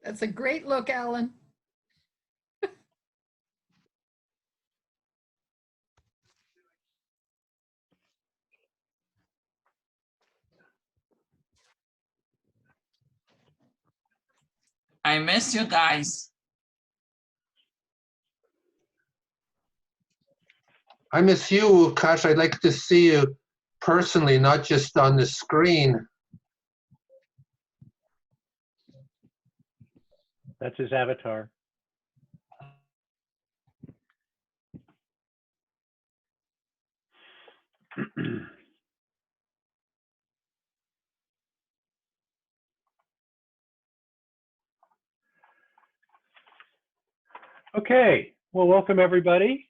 That's a great look, Alan. I miss you guys. I miss you, Kash. I'd like to see you personally, not just on the screen. That's his avatar. Okay, well, welcome everybody,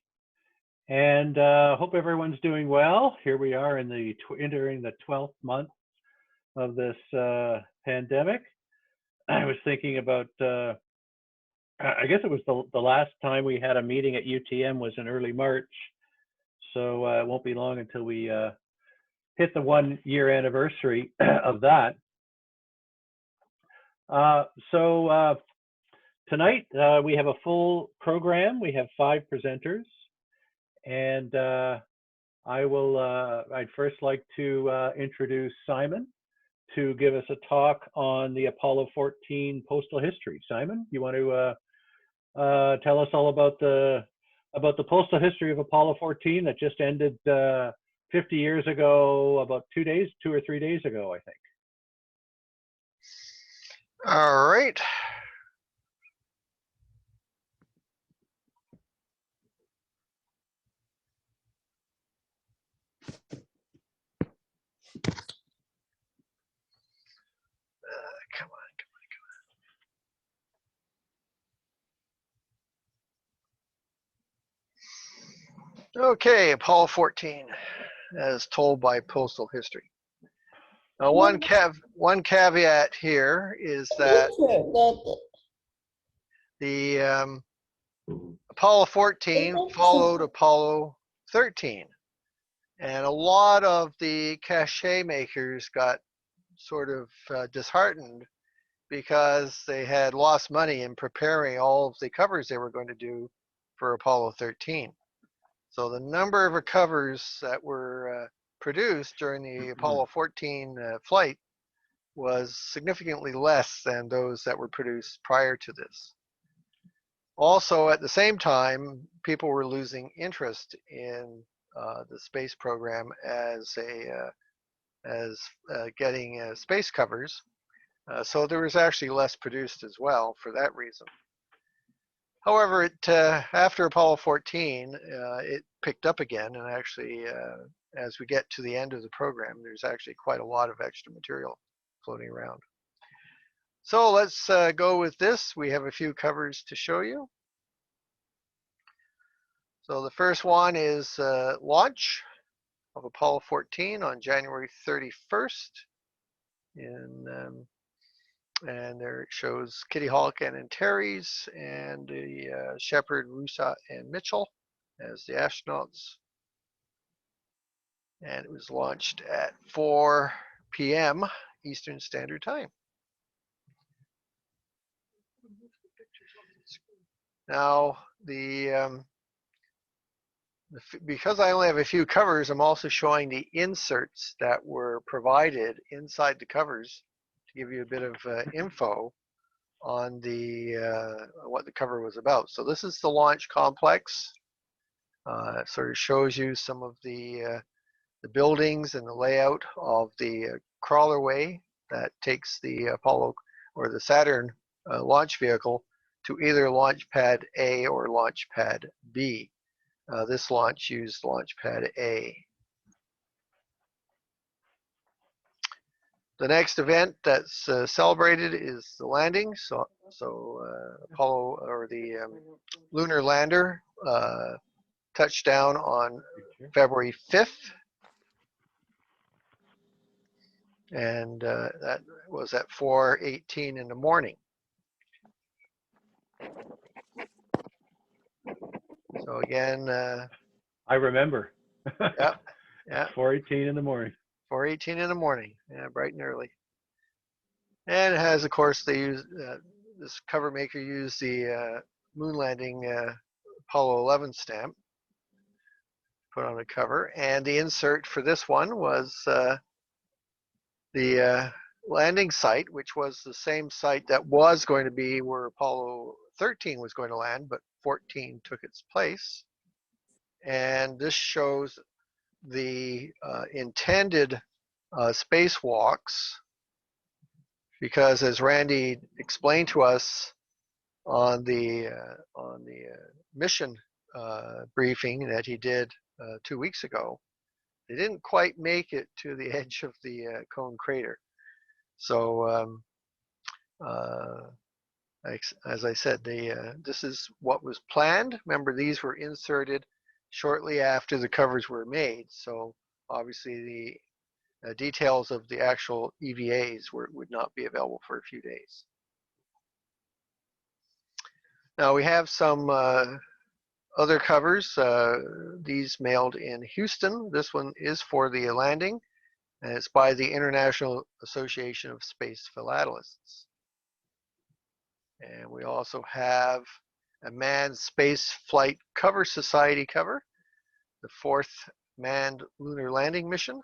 and hope everyone's doing well. Here we are in the entering the 12th month of this pandemic. I was thinking about, I guess it was the last time we had a meeting at UTM was in early March, so it won't be long until we hit the 1-year anniversary of that. Tonight, we have a full program. We have 5 presenters, and I'd first like to introduce Simon to give us a talk on the Apollo 14 postal history. Simon, you want to tell us all about the postal history of Apollo 14 that just ended 50 years ago, about 2 or 3 days ago, I think. All right. Come on. Okay, Apollo 14, as told by postal history. Now, one caveat here is that the Apollo 14 followed Apollo 13, and a lot of the cachet makers got sort of disheartened because they had lost money in preparing all of the covers they were going to do for Apollo 13. So the number of covers that were produced during the Apollo 14 flight was significantly less than those that were produced prior to this. Also, at the same time, people were losing interest in the space program as getting space covers. So there was actually less produced as well for that reason. However, after Apollo 14, it picked up again, and actually, as we get to the end of the program, there's actually quite a lot of extra material floating around. So let's go with this. We have a few covers to show you. So the first one is launch of Apollo 14 on January 31st. And there it shows Kitty Hawk and Antares, and the Shepard, Rusa, and Mitchell as the astronauts. And it was launched at 4 p.m. Eastern Standard Time. Now, because I only have a few covers, I'm also showing the inserts that were provided inside the covers to give you a bit of info on what the cover was about. So this is the launch complex. It sort of shows you some of the buildings and the layout of the crawlerway that takes the Apollo or the Saturn launch vehicle to either launch pad A or launch pad B. This launch used launch pad A. The next event that's celebrated is the landing. So Apollo, or the lunar lander, touched down on February 5th. And that was at 4:18 in the morning. So again, I remember. Yep. 4:18 in the morning. 4:18 in the morning, yeah, bright and early. And it has, of course, they use this cover maker used the moon landing Apollo 11 stamp put on a cover, and the insert for this one was the landing site, which was the same site that was going to be where Apollo 13 was going to land, but 14 took its place. And this shows the intended spacewalks, because as Randy explained to us on the mission briefing that he did 2 weeks ago, they didn't quite make it to the edge of the cone crater. So as I said, this is what was planned. Remember, these were inserted shortly after the covers were made, so obviously the details of the actual EVAs would not be available for a few days. Now we have some other covers, these mailed in Houston. This one is for the landing, and it's by the International Association of Space Philatelists. And we also have a Manned Space Flight Cover Society cover, the 4th Manned Lunar Landing Mission,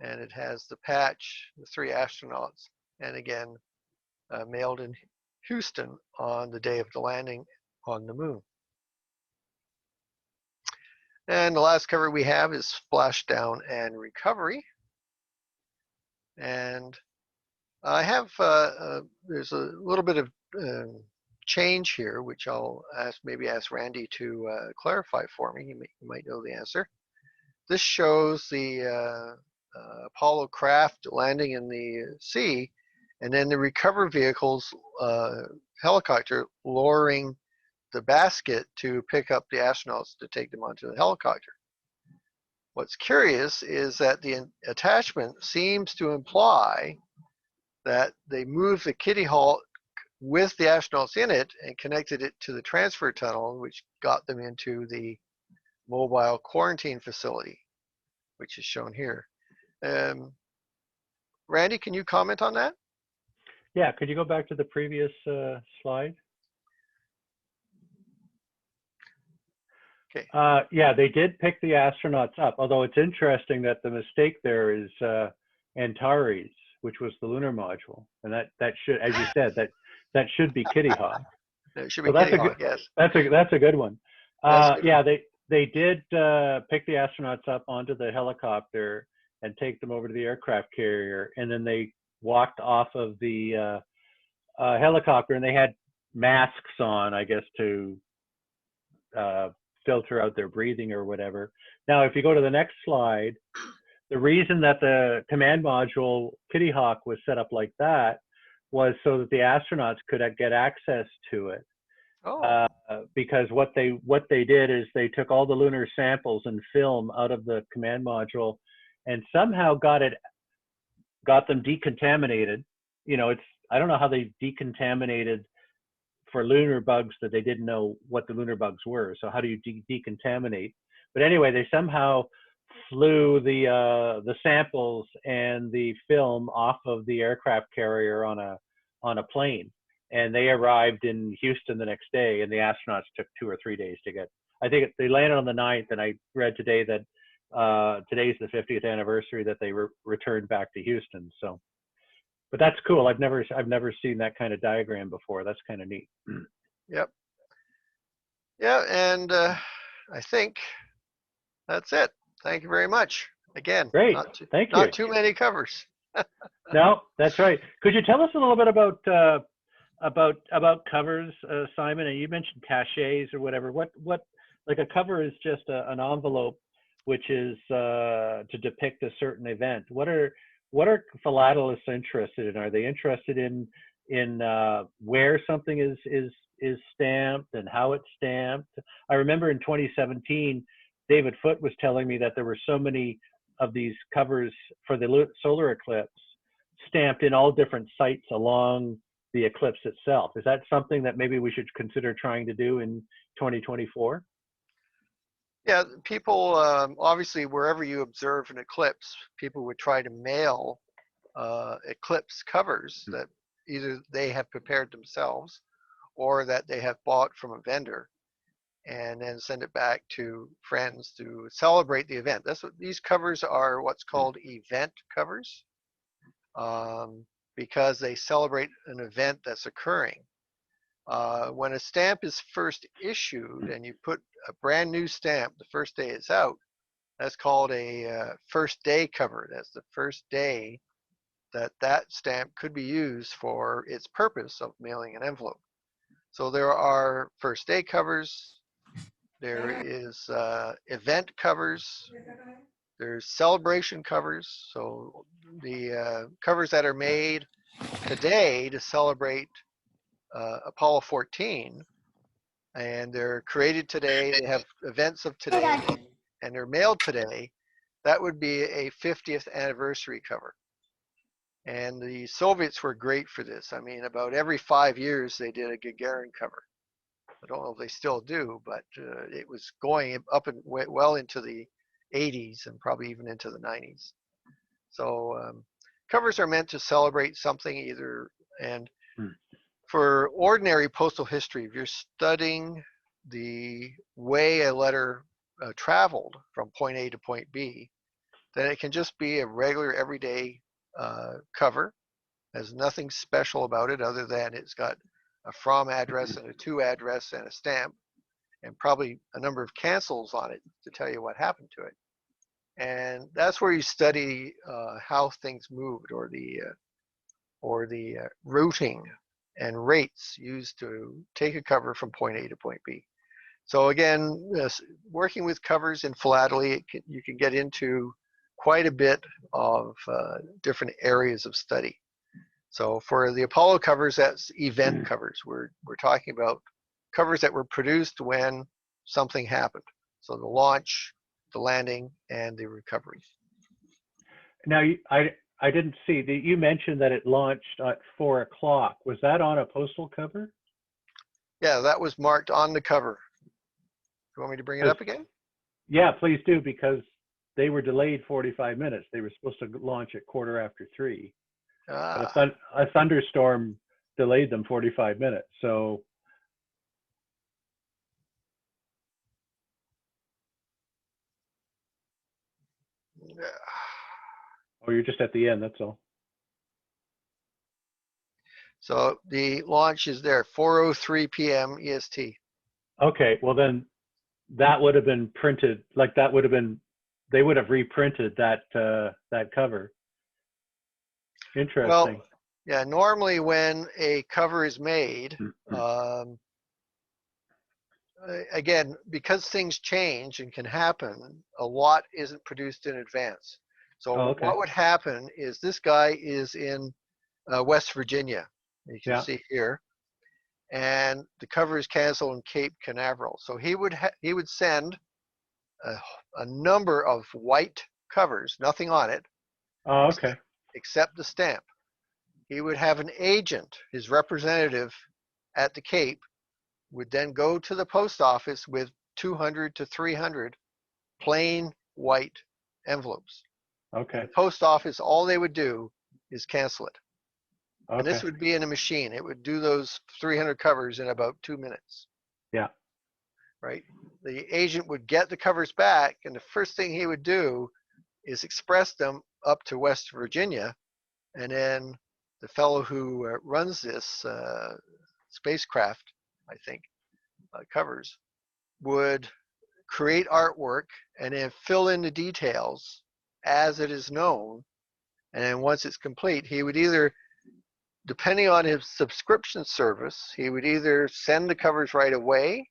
and it has the patch, the 3 astronauts, and again, mailed in Houston on the day of the landing on the moon. And the last cover we have is Splashdown and Recovery. And I have, there's a little bit of change here, which I'll maybe ask Randy to clarify for me. You might know the answer. This shows the Apollo craft landing in the sea, and then the recover vehicle's helicopter lowering the basket to pick up the astronauts to take them onto the helicopter. What's curious is that the attachment seems to imply that they moved the Kitty Hawk with the astronauts in it and connected it to the transfer tunnel, which got them into the mobile quarantine facility, which is shown here. Randy, can you comment on that? Yeah, could you go back to the previous slide? Okay. Yeah, they did pick the astronauts up, although it's interesting that the mistake there is Antares, which was the lunar module, and that should, as you said, that should be Kitty Hawk. It should be Kitty Hawk, yes. That's a good one. Yeah, they did pick the astronauts up onto the helicopter and take them over to the aircraft carrier, and then they walked off of the helicopter, and they had masks on, I guess, to filter out their breathing or whatever. Now, if you go to the next slide, the reason that the command module Kitty Hawk was set up like that was so that the astronauts could get access to it. Oh. Because what they did is they took all the lunar samples and film out of the command module and somehow got them decontaminated. You know, I don't know how they decontaminated for lunar bugs that they didn't know what the lunar bugs were. So how do you decontaminate? But anyway, they somehow flew the samples and the film off of the aircraft carrier on a plane, and they arrived in Houston the next day, and the astronauts took 2 or 3 days to get. I think they landed on the 9th, and I read today that today's the 50th anniversary that they returned back to Houston. So, but that's cool. I've never seen that kind of diagram before. That's kind of neat. Yep. Yeah, and I think that's it. Thank you very much. Again, Great. Thank you. Not too many covers. No, that's right. Could you tell us a little bit about covers, Simon? And you mentioned cachets or whatever. What like a cover is just an envelope, which is to depict a certain event. What are philatelists interested in? Are they interested in where something is stamped and how it's stamped? I remember in 2017, David Foote was telling me that there were so many of these covers for the solar eclipse stamped in all different sites along the eclipse itself. Is that something that maybe we should consider trying to do in 2024? Yeah, people, obviously, wherever you observe an eclipse, people would try to mail eclipse covers that either they have prepared themselves or that they have bought from a vendor, and then send it back to friends to celebrate the event. That's what these covers are, what's called event covers, because they celebrate an event that's occurring. When a stamp is first issued and you put a brand new stamp the first day it's out, that's called a first day cover. That's the first day that that stamp could be used for its purpose of mailing an envelope. So there are first day covers, there is event covers, there's celebration covers. So the covers that are made today to celebrate Apollo 14, and they're created today, they have events of today, and they're mailed today, that would be a 50th anniversary cover. And the Soviets were great for this. I mean, about every 5 years they did a Gagarin cover. I don't know if they still do, but it was going up and well into the 80s and probably even into the 90s. So covers are meant to celebrate something either, and for ordinary postal history, if you're studying the way a letter traveled from point A to point B, then it can just be a regular everyday cover. There's nothing special about it other than it's got a from address and a to address and a stamp, and probably a number of cancels on it to tell you what happened to it. And that's where you study how things moved, or the routing and rates used to take a cover from point A to point B. So again, working with covers in philately, you can get into quite a bit of different areas of study. So for the Apollo covers, that's event covers. We're talking about covers that were produced when something happened. So the launch, the landing, and the recovery. Now, I didn't see that you mentioned that it launched at 4 o'clock. Was that on a postal cover? Yeah, that was marked on the cover. You want me to bring it up again? Yeah, please do, because they were delayed 45 minutes. They were supposed to launch at 3:15. But a thunderstorm delayed them 45 minutes. So oh, you're just at the end, that's all. So the launch is there, 4:03 p.m. EST. Okay, well then that would have been printed, like that would have been, they would have reprinted that that cover. Interesting. Well, yeah, normally when a cover is made, again, because things change and can happen, a lot isn't produced in advance. So what would happen is this guy is in West Virginia, you can see here, and the cover is canceled in Cape Canaveral. So he would send a number of white covers, nothing on it, except the stamp. He would have an agent, his representative at the Cape, would then go to the post office with 200 to 300 plain white envelopes. Okay. The post office, all they would do is cancel it. And this would be in a machine. It would do those 300 covers in about 2 minutes. Yeah. Right? The agent would get the covers back, and the first thing he would do is express them up to West Virginia, and then the fellow who runs this spacecraft, I think, covers, would create artwork and then fill in the details as it is known. And then once it's complete, he would either, depending on his subscription service, he would either send the covers right away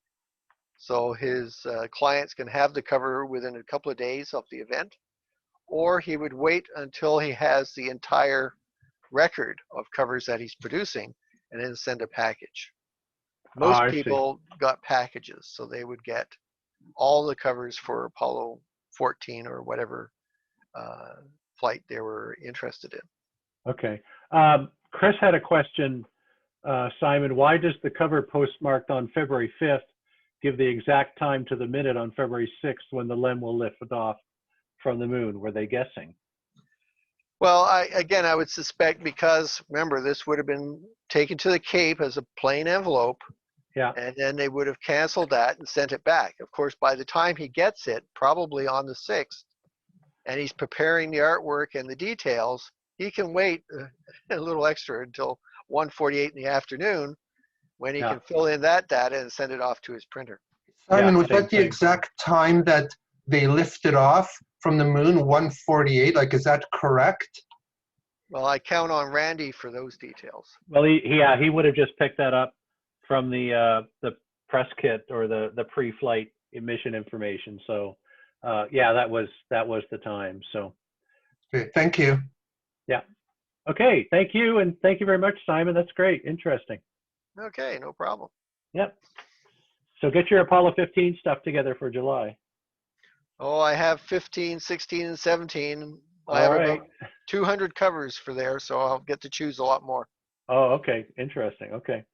so his clients can have the cover within a couple of days of the event, or he would wait until he has the entire record of covers that he's producing and then send a package. Most people got packages, so they would get all the covers for Apollo 14 or whatever flight they were interested in. Okay. Chris had a question, Simon. Why does the cover postmarked on February 5th give the exact time to the minute on February 6th when the LEM will lift off from the moon? Were they guessing? Well, I would suspect because, remember, this would have been taken to the Cape as a plain envelope, Yeah. and then they would have canceled that and sent it back. Of course, by the time he gets it, probably on the 6th, and he's preparing the artwork and the details, he can wait a little extra until 1:48 in the afternoon when he Yeah. can fill in that data and send it off to his printer. Simon, Yeah, was same that the thing. exact time that they lifted off from the moon, 1:48? Like, is that correct? Well, I count on Randy for those details. Well, he would have just picked that up from the press kit or the pre-flight emission information. So, yeah, that was the time. So, Okay, thank you. yeah. Okay, thank you, and thank you very much, Simon. That's great, interesting. Okay, no problem. Yep. So get your Apollo 15 stuff together for July. Oh, I have 15, 16, and 17. I All have right. about 200 covers for there, so I'll get to choose a lot more. Oh, okay. Interesting. Okay.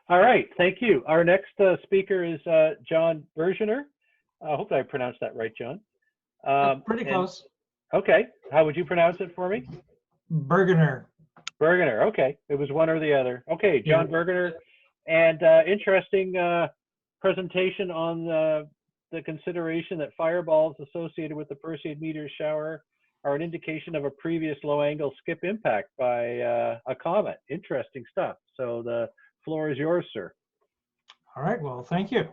All right. Thank you. Our next speaker is John Burgener. I hope I pronounced that right, John. Pretty close. Okay. How would you pronounce it for me? Burgener. Burgener. Okay. It was one or the other. Okay. John Burgener. And interesting presentation on the consideration that fireballs associated with the Perseid meteor shower are an indication of a previous low-angle skip impact by a comet. Interesting stuff. So the floor is yours, sir. All right, well, thank you.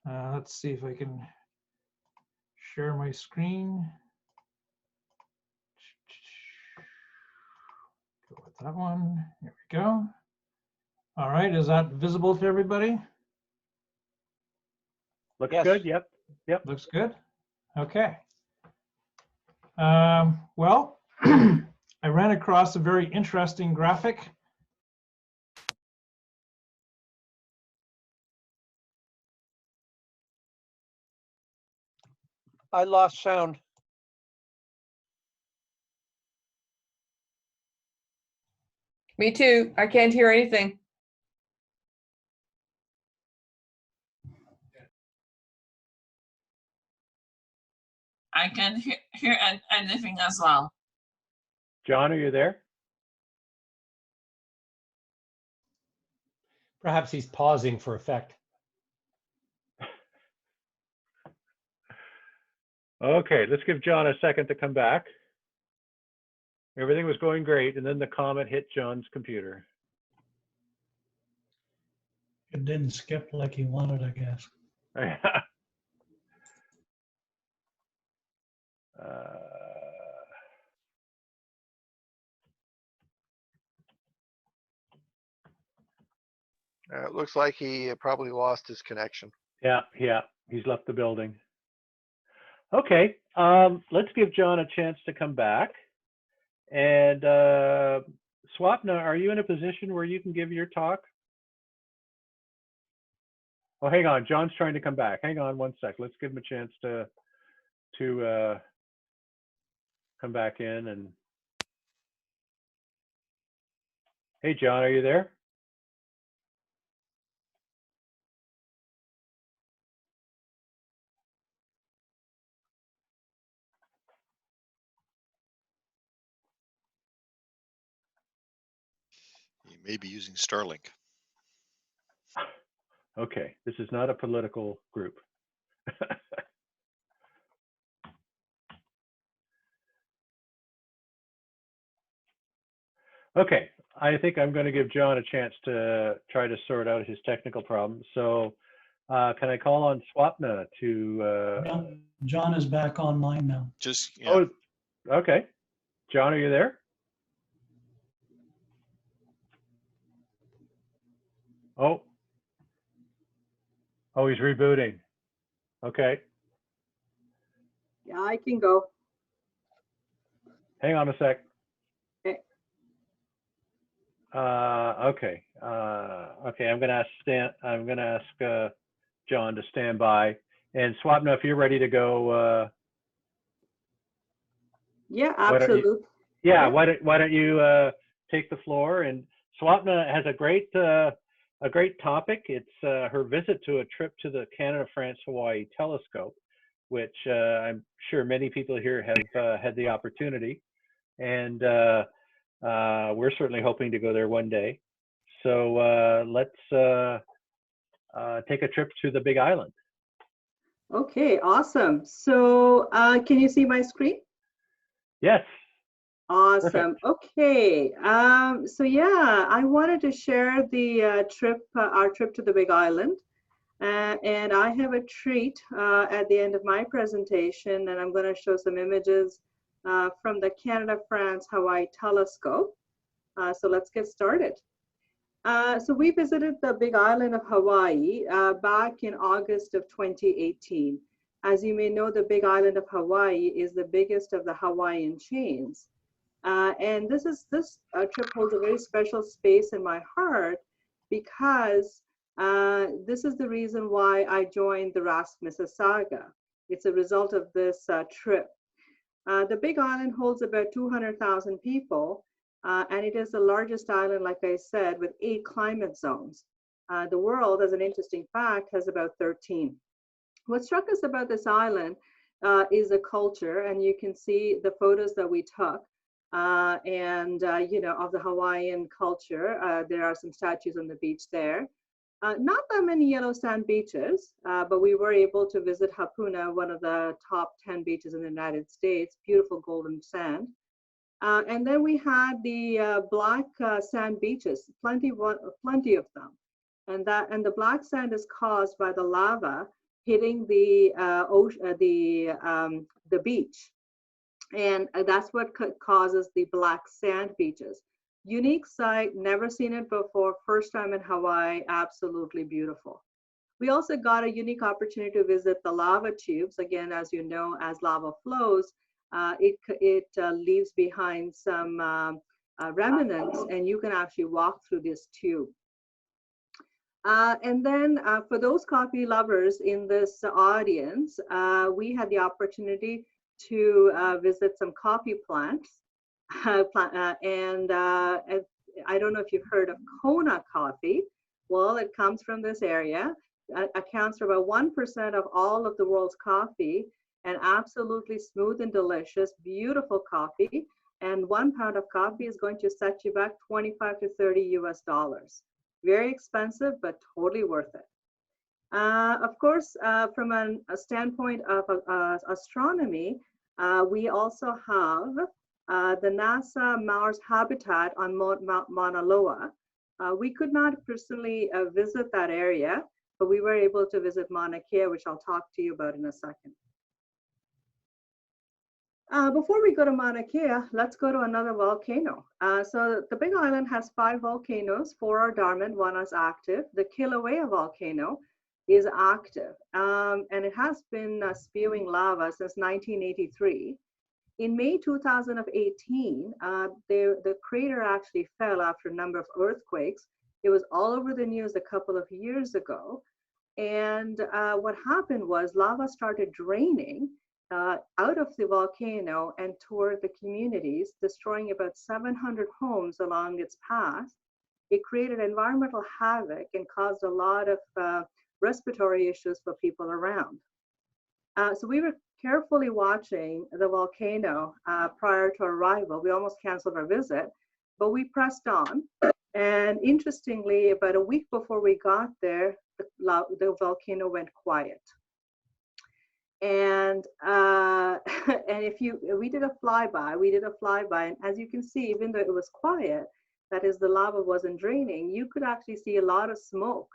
Let's see if I can share my screen. Go with that one. Here we go. All right, is that visible to everybody? Looks Yes. good. Yep. Yep. Looks good. Okay. Well, I ran across a very interesting graphic. I lost sound. Me too. I can't hear anything. I can hear anything as well. John, are you there? Perhaps he's pausing for effect. Okay, let's give John a second to come back. Everything was going great, and then the comet hit John's computer. It didn't skip like he wanted, I guess. It looks like he probably lost his connection. Yeah, he's left the building. Okay, let's give John a chance to come back. And Swapna, are you in a position where you can give your talk? Oh, hang on, John's trying to come back. Hang on one sec. Let's give him a chance to come back in. And hey, John, are you there? You may be using Starlink. Okay, this is not a political group. Okay, I think I'm going to give John a chance to try to sort out his technical problem. So can I call on Swapna to... John is back online now. Just, yeah. Oh, okay. John, are you there? Oh. Oh, he's rebooting. Okay. Yeah, I can go. Hang on a sec. Okay. Okay. Okay. I'm gonna ask John to stand by. And Swapna, if you're ready to go. Yeah, Why don't you- absolutely. Yeah. Why don't you take the floor? And Swapna has a great topic. It's her visit to a trip to the Canada-France-Hawaii telescope, which I'm sure many people here have had the opportunity. and we're certainly hoping to go there one day. So let's take a trip to the Big Island. Okay, awesome. So can you see my screen? Yes. Awesome. Okay. So yeah, I wanted to share the our trip to the Big Island. And I have a treat at the end of my presentation, and I'm going to show some images from the Canada-France-Hawaii telescope. So let's get started. So we visited the Big Island of Hawaii back in August of 2018. As you may know, the Big Island of Hawaii is the biggest of the Hawaiian chains. And this trip holds a very special space in my heart because this is the reason why I joined the Rasmussen Saga. It's a result of this trip. The Big Island holds about 200,000 people, and it is the largest island, like I said, with 8 climate zones. The world, as an interesting fact, has about 13. What struck us about this island is the culture, and you can see the photos that we took. You know, of the Hawaiian culture. There are some statues on the beach there. Not that many yellow sand beaches, but we were able to visit Hapuna, one of the top 10 beaches in the United States, beautiful golden sand. And then we had the black sand beaches, plenty of them. And the black sand is caused by the lava hitting the beach. And that's what causes the black sand beaches. Unique site, never seen it before, first time in Hawaii, absolutely beautiful. We also got a unique opportunity to visit the lava tubes. Again, as you know, as lava flows, it leaves behind some remnants, and you can actually walk through this tube. And then for those coffee lovers in this audience, we had the opportunity to visit some coffee plants. And I don't know if you've heard of Kona coffee. Well, it comes from this area. Accounts for about 1% of all of the world's coffee, and absolutely smooth and delicious, beautiful coffee. And 1 pound of coffee is going to set you back 25 to 30 US dollars. Very expensive, but totally worth it. Of course, from a standpoint of astronomy, we also have the NASA Mars habitat on Mount Mauna Loa. We could not personally visit that area, but we were able to visit Mauna Kea, which I'll talk to you about in a second. Before we go to Mauna Kea, let's go to another volcano. So the Big Island has 5 volcanoes, 4 are dormant, 1 is active. The Kilauea volcano is active, and it has been spewing lava since 1983. In May 2018, the crater actually fell after a number of earthquakes. It was all over the news a couple of years ago. And what happened was lava started draining out of the volcano and toward the communities, destroying about 700 homes along its path. It created environmental havoc and caused a lot of respiratory issues for people around. So we were carefully watching the volcano prior to arrival. We almost canceled our visit, but we pressed on. And interestingly, about a week before we got there, the volcano went quiet. And we did a flyby, and as you can see, even though it was quiet, that is, the lava wasn't draining, you could actually see a lot of smoke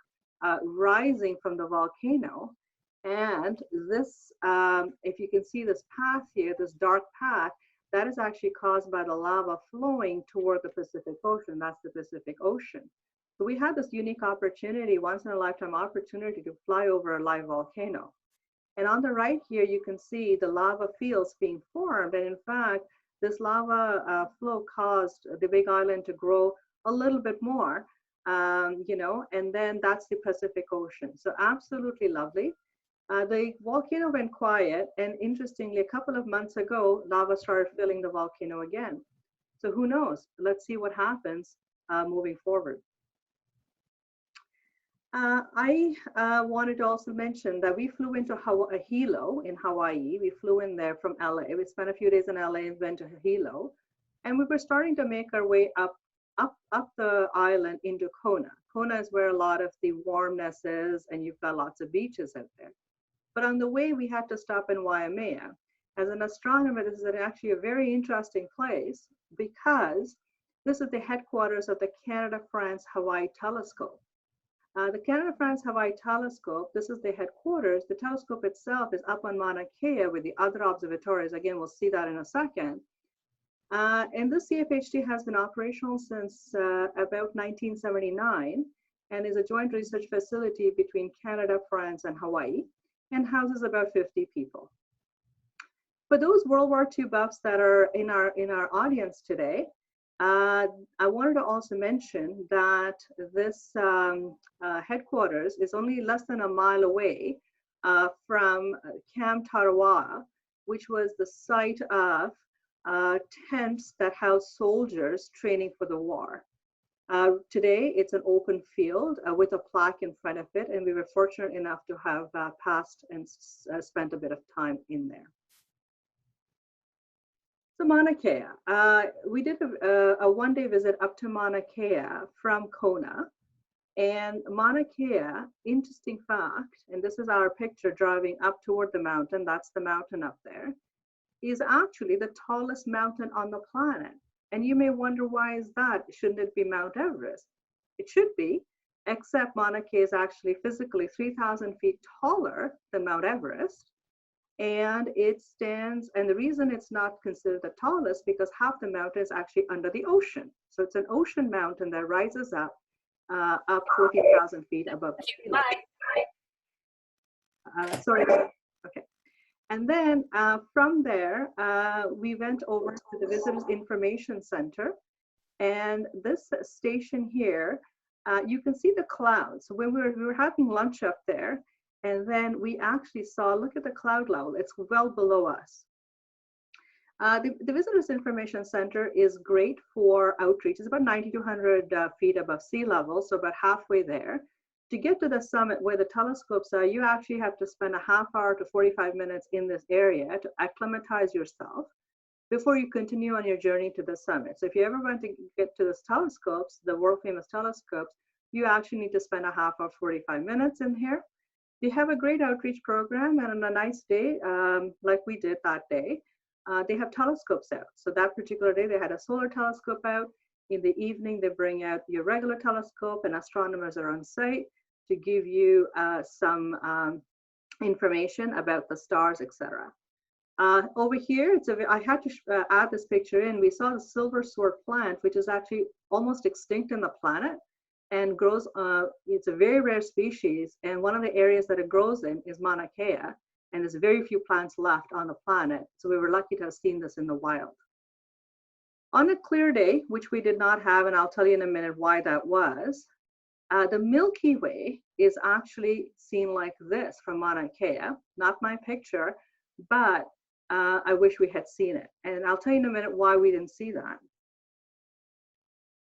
rising from the volcano. And this, if you can see this path here, this dark path, that is actually caused by the lava flowing toward the Pacific Ocean. That's the Pacific Ocean. So we had this unique opportunity, once in a lifetime opportunity, to fly over a live volcano. And on the right here, you can see the lava fields being formed. And in fact, this lava flow caused the Big Island to grow a little bit more, you know, and then that's the Pacific Ocean. So absolutely lovely. The volcano went quiet, and interestingly, a couple of months ago, lava started filling the volcano again. So who knows? Let's see what happens moving forward. I wanted to also mention that we flew into Hilo in Hawaii. We flew in there from LA. We spent a few days in LA and went to Hilo. And we were starting to make our way up the island into Kona. Kona is where a lot of the warmness is, and you've got lots of beaches out there. But on the way, we had to stop in Waimea. As an astronomer, this is actually a very interesting place because this is the headquarters of the Canada-France-Hawaii telescope. The Canada-France-Hawaii telescope, this is the headquarters. The telescope itself is up on Mauna Kea with the other observatories. Again, we'll see that in a second. And this CFHT has been operational since about 1979 and is a joint research facility between Canada, France, and Hawaii, and houses about 50 people. For those World War II buffs that are in our audience today, I wanted to also mention that this headquarters is only less than a mile away from Camp Tarawa, which was the site of tents that house soldiers training for the war. Today, it's an open field with a plaque in front of it, and we were fortunate enough to have passed and spent a bit of time in there. So Mauna Kea, we did a one-day visit up to Mauna Kea from Kona. And Mauna Kea, interesting fact, and this is our picture driving up toward the mountain, that's the mountain up there, is actually the tallest mountain on the planet. And you may wonder, why is that? Shouldn't it be Mount Everest? It should be, except Mauna Kea is actually physically 3,000 feet taller than Mount Everest. And it stands, and the reason it's not considered the tallest, because half the mountain is actually under the ocean. So it's an ocean mountain that rises up 14,000 feet above sea level. Sorry, okay. And then from there, we went over to the Visitors Information Center. And this station here, you can see the clouds. So when we were having lunch up there, and then we actually saw, look at the cloud level, it's well below us. The Visitors Information Center is great for outreach. It's about 90 to 100 feet above sea level, so about halfway there. To get to the summit where the telescopes are, you actually have to spend a half hour to 45 minutes in this area to acclimatize yourself before you continue on your journey to the summit. So if you ever want to get to those telescopes, the world famous telescopes, you actually need to spend a half hour, 45 minutes in here. They have a great outreach program, and on a nice day, like we did that day, they have telescopes out. So that particular day, they had a solar telescope out. In the evening, they bring out your regular telescope, and astronomers are on site to give you some information about the stars, etc. Over here, I had to add this picture in. We saw the silver sword plant, which is actually almost extinct in the planet and grows, it's a very rare species. And one of the areas that it grows in is Mauna Kea, and there's very few plants left on the planet. So we were lucky to have seen this in the wild. On a clear day, which we did not have, and I'll tell you in a minute why that was, the Milky Way is actually seen like this from Mauna Kea. Not my picture, but I wish we had seen it. And I'll tell you in a minute why we didn't see that.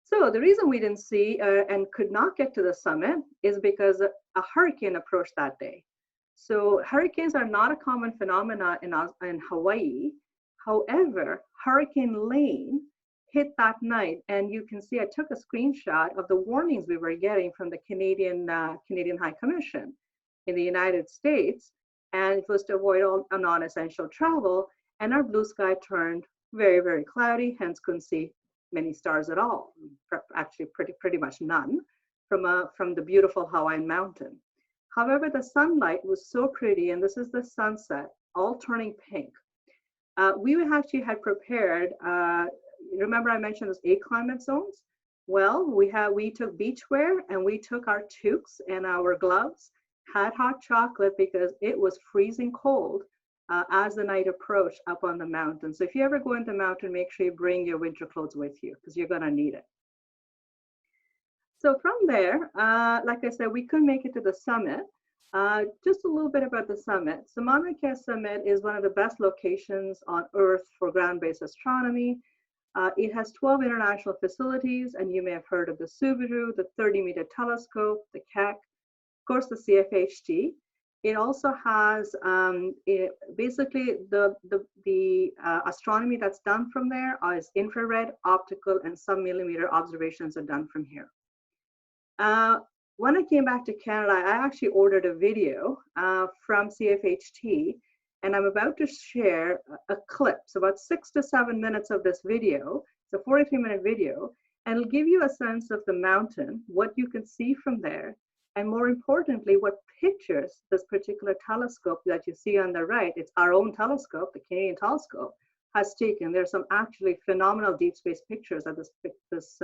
So the reason we didn't see and could not get to the summit is because a hurricane approached that day. So hurricanes are not a common phenomenon in Hawaii. However, Hurricane Lane hit that night, and you can see I took a screenshot of the warnings we were getting from the Canadian High Commission in the United States, and it was to avoid all non-essential travel, and our blue sky turned very, very cloudy, hence couldn't see many stars at all, actually pretty much none, from the beautiful Hawaiian mountain. However, the sunlight was so pretty, and this is the sunset, all turning pink. We actually had prepared, remember I mentioned those 8 climate zones? Well, we took beachwear, and we took our toques and our gloves, had hot chocolate because it was freezing cold as the night approached up on the mountain. So if you ever go into the mountain, make sure you bring your winter clothes with you because you're gonna need it. So from there, like I said, we couldn't make it to the summit. Just a little bit about the summit. So Mauna Kea Summit is one of the best locations on Earth for ground-based astronomy. It has 12 international facilities, and you may have heard of the Subaru, the 30-meter telescope, the Keck, of course, the CFHT. It also has basically the astronomy that's done from there is infrared, optical, and sub-millimeter observations are done from here. When I came back to Canada, I actually ordered a video from CFHT, and I'm about to share a clip. So about 6 to 7 minutes of this video. It's a 43-minute video, and it'll give you a sense of the mountain, what you can see from there, and more importantly, what pictures this particular telescope that you see on the right, it's our own telescope, the Canadian telescope, has taken. There's some actually phenomenal deep space pictures that this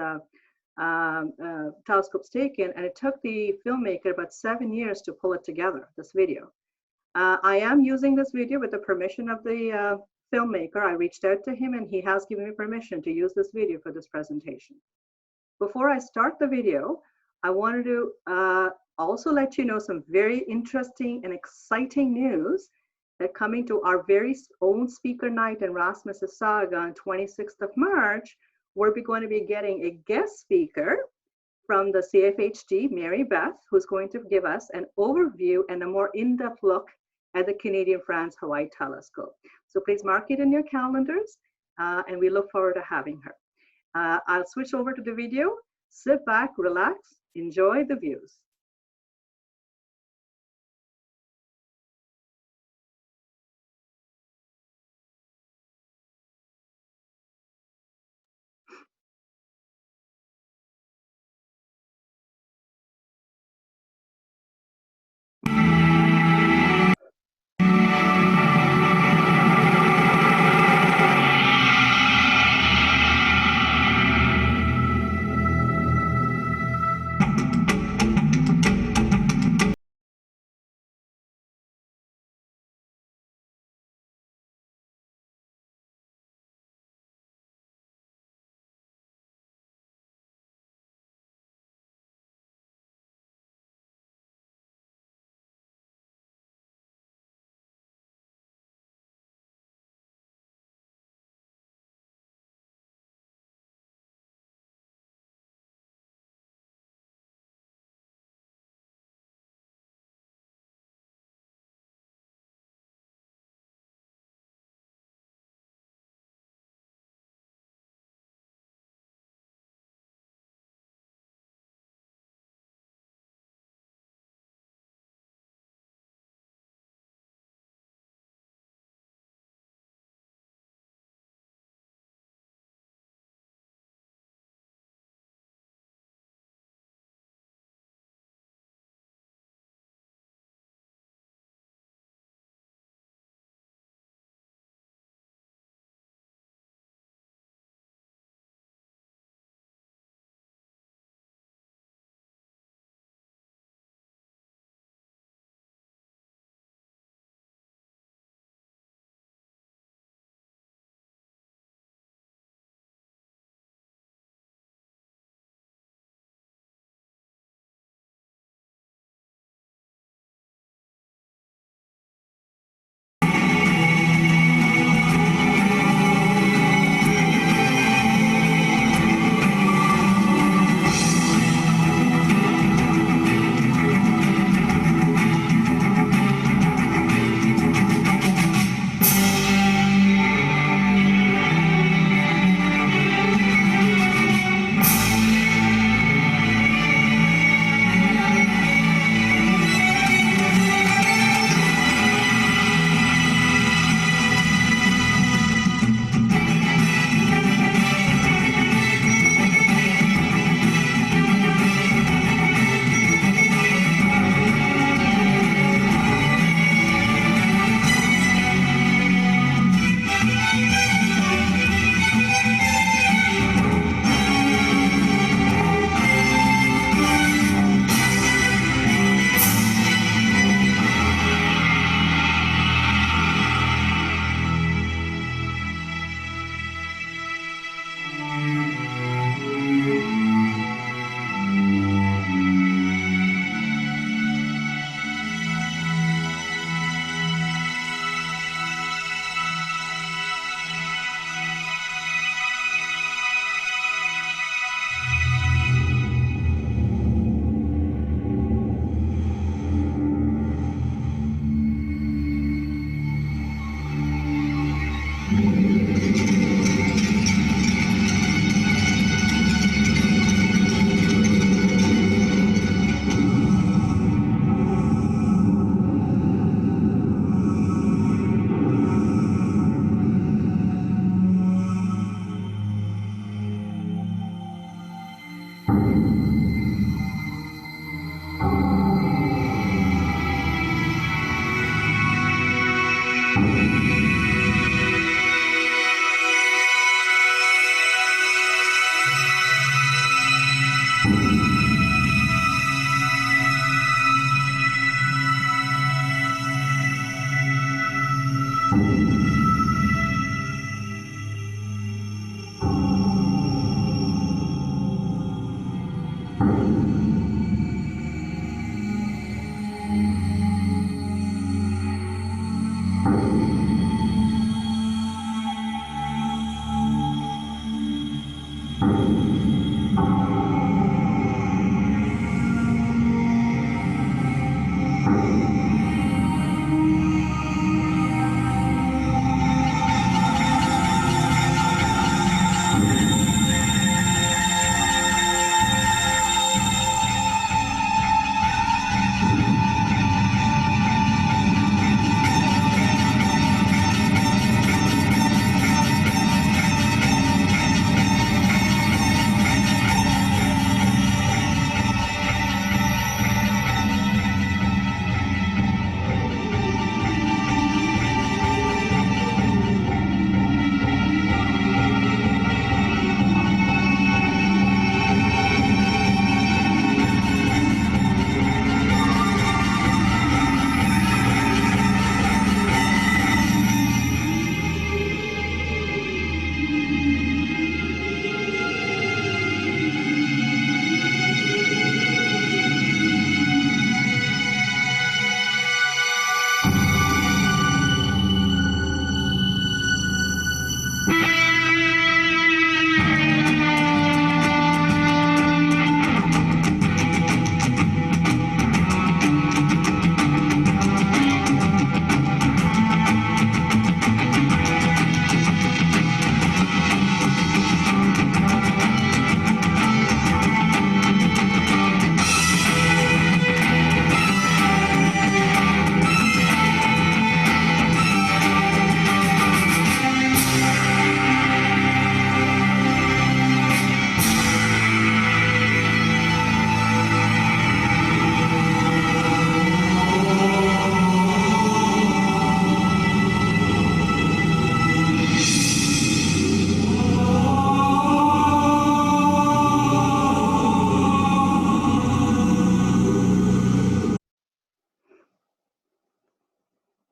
telescope's taken, and it took the filmmaker about 7 years to pull it together, this video. I am using this video with the permission of the filmmaker. I reached out to him and he has given me permission to use this video for this presentation. Before I start the video, I wanted to also let you know some very interesting and exciting news that coming to our very own speaker night in Rasmus Saga on 26th of March, we're going to be getting a guest speaker from the CFHD, Mary Beth, who's going to give us an overview and a more in-depth look at the Canadian France Hawaii telescope. So please mark it in your calendars, and we look forward to having her. I'll switch over to the video. Sit back, relax, enjoy the views.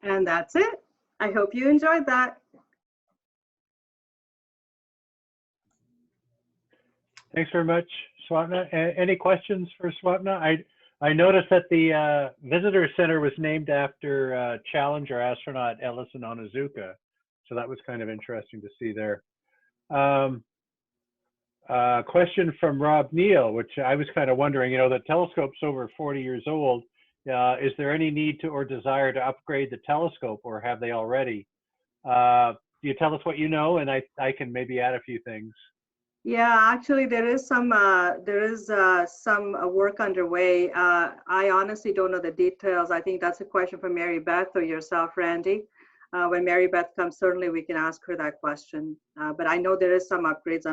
And that's it. I hope you enjoyed that. Thanks very much, Swapna. Any questions for Swapna? I noticed that the visitor center was named after Challenger astronaut Ellison Onizuka, so that was kind of interesting to see there. Question from Rob Neal, which I was kind of wondering, you know, the telescope's over 40 years old. Is there any need to or desire to upgrade the telescope, or have they already? Do you tell us what you know, and I can maybe add a few things. Yeah, actually, there is some work underway. I honestly don't know the details. I think that's a question for Mary Beth or yourself, Randy. When Mary Beth comes, certainly we can ask her that question. But I know there is some upgrades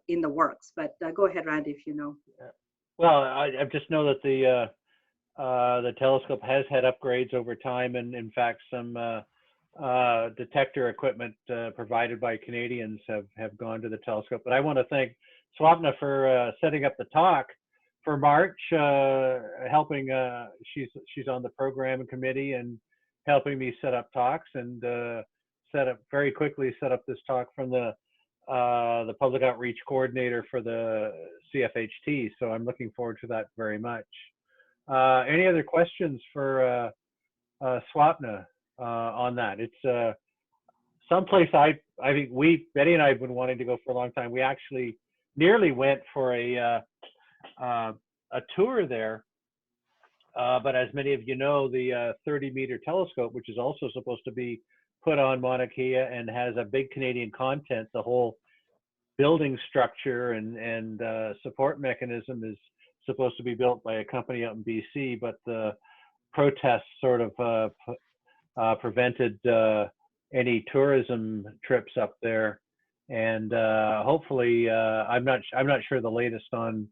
in the works. But go ahead, Randy, if you know. Well, I just know that the telescope has had upgrades over time, and in fact, some detector equipment provided by Canadians have gone to the telescope. But I want to thank Swapna for setting up the talk for March, helping. She's on the program committee and helping me set up talks, and very quickly set up this talk from the public outreach coordinator for the CFHT. So I'm looking forward to that very much. Any other questions for Swapna on that? It's someplace I think Betty and I have been wanting to go for a long time. We actually nearly went for a tour there but as many of you know, the 30-meter telescope, which is also supposed to be put on Mauna Kea and has a big Canadian content, the whole building structure and support mechanism is supposed to be built by a company out in BC, but the protests sort of prevented any tourism trips up there. And hopefully, I'm not sure the latest on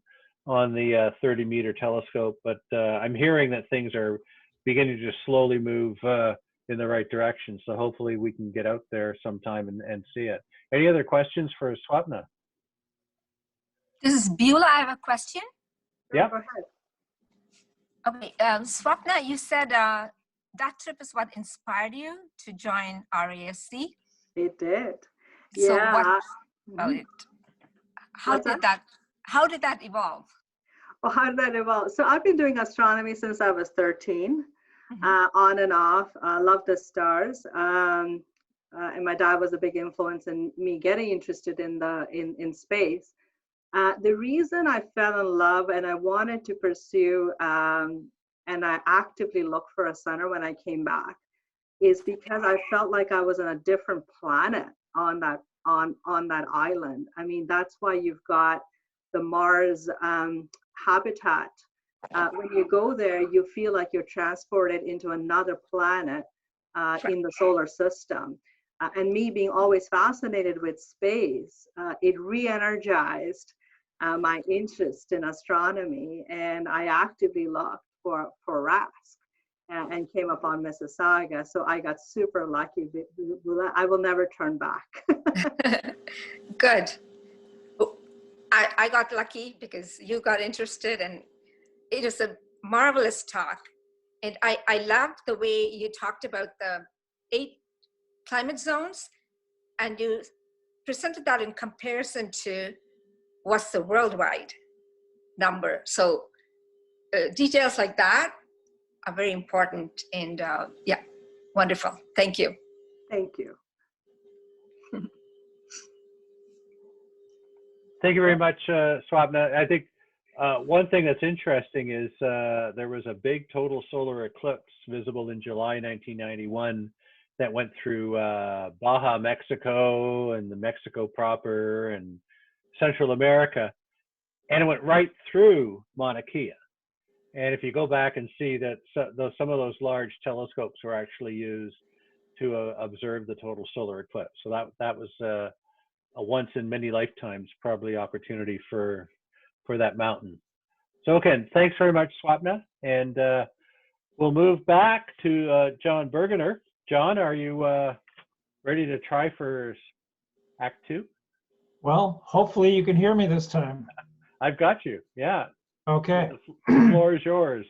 the 30-meter telescope, but I'm hearing that things are beginning to just slowly move in the right direction. So hopefully we can get out there sometime and see it. Any other questions for Swapna? This is Beulah. I have a question. Yeah. Go ahead. Okay, Swapna, you said that trip is what inspired you to join RASC. It did. So Yeah. what about Mhm. it? How What's did that? that evolve? Well, how did that evolve? So I've been doing astronomy since I was 13, Mhm. on and off. I love the stars. And my dad was a big influence in me getting interested in space. The reason I fell in love and I wanted to pursue, and I actively looked for a center when I came back, is because I felt like I was on a different planet on that island. I mean, that's why you've got the Mars habitat. When you go there, you feel like you're transported into another planet in the solar system. And me being always fascinated with space, it re-energized my interest in astronomy, and I actively looked for RASC and came upon Mississauga. So I got super lucky. I will never turn back. Good. I got lucky because you got interested, and it is a marvelous talk. And I loved the way you talked about the 8 climate zones, and you presented that in comparison to what's the worldwide number. So details like that are very important, and yeah, wonderful. Thank you. Thank you. Thank you very much, Swapna. I think one thing that's interesting is there was a big total solar eclipse visible in July 1991 that went through Baja, Mexico, and the Mexico proper and Central America, and it went right through Mauna Kea. And if you go back and see that some of those large telescopes were actually used to observe the total solar eclipse. So that was a once in many lifetimes probably opportunity for that mountain. So again, thanks very much, Swapna. And we'll move back to John Burgener. John, are you ready to try for Act 2? Well, hopefully you can hear me this time. I've got you, yeah. Okay. The floor is yours.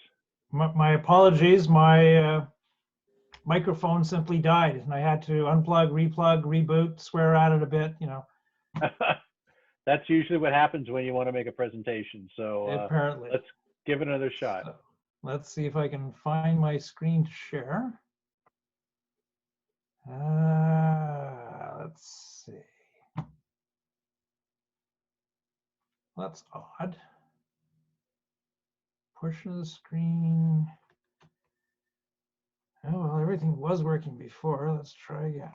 My apologies. My microphone simply died, and I had to unplug, replug, reboot, swear at it a bit, you know. That's usually what happens when you want to make a presentation. So Apparently. let's give it another shot. So, let's see if I can find my screen to share. Let's see. That's odd. Portion of the screen. Oh, well, everything was working before. Let's try again.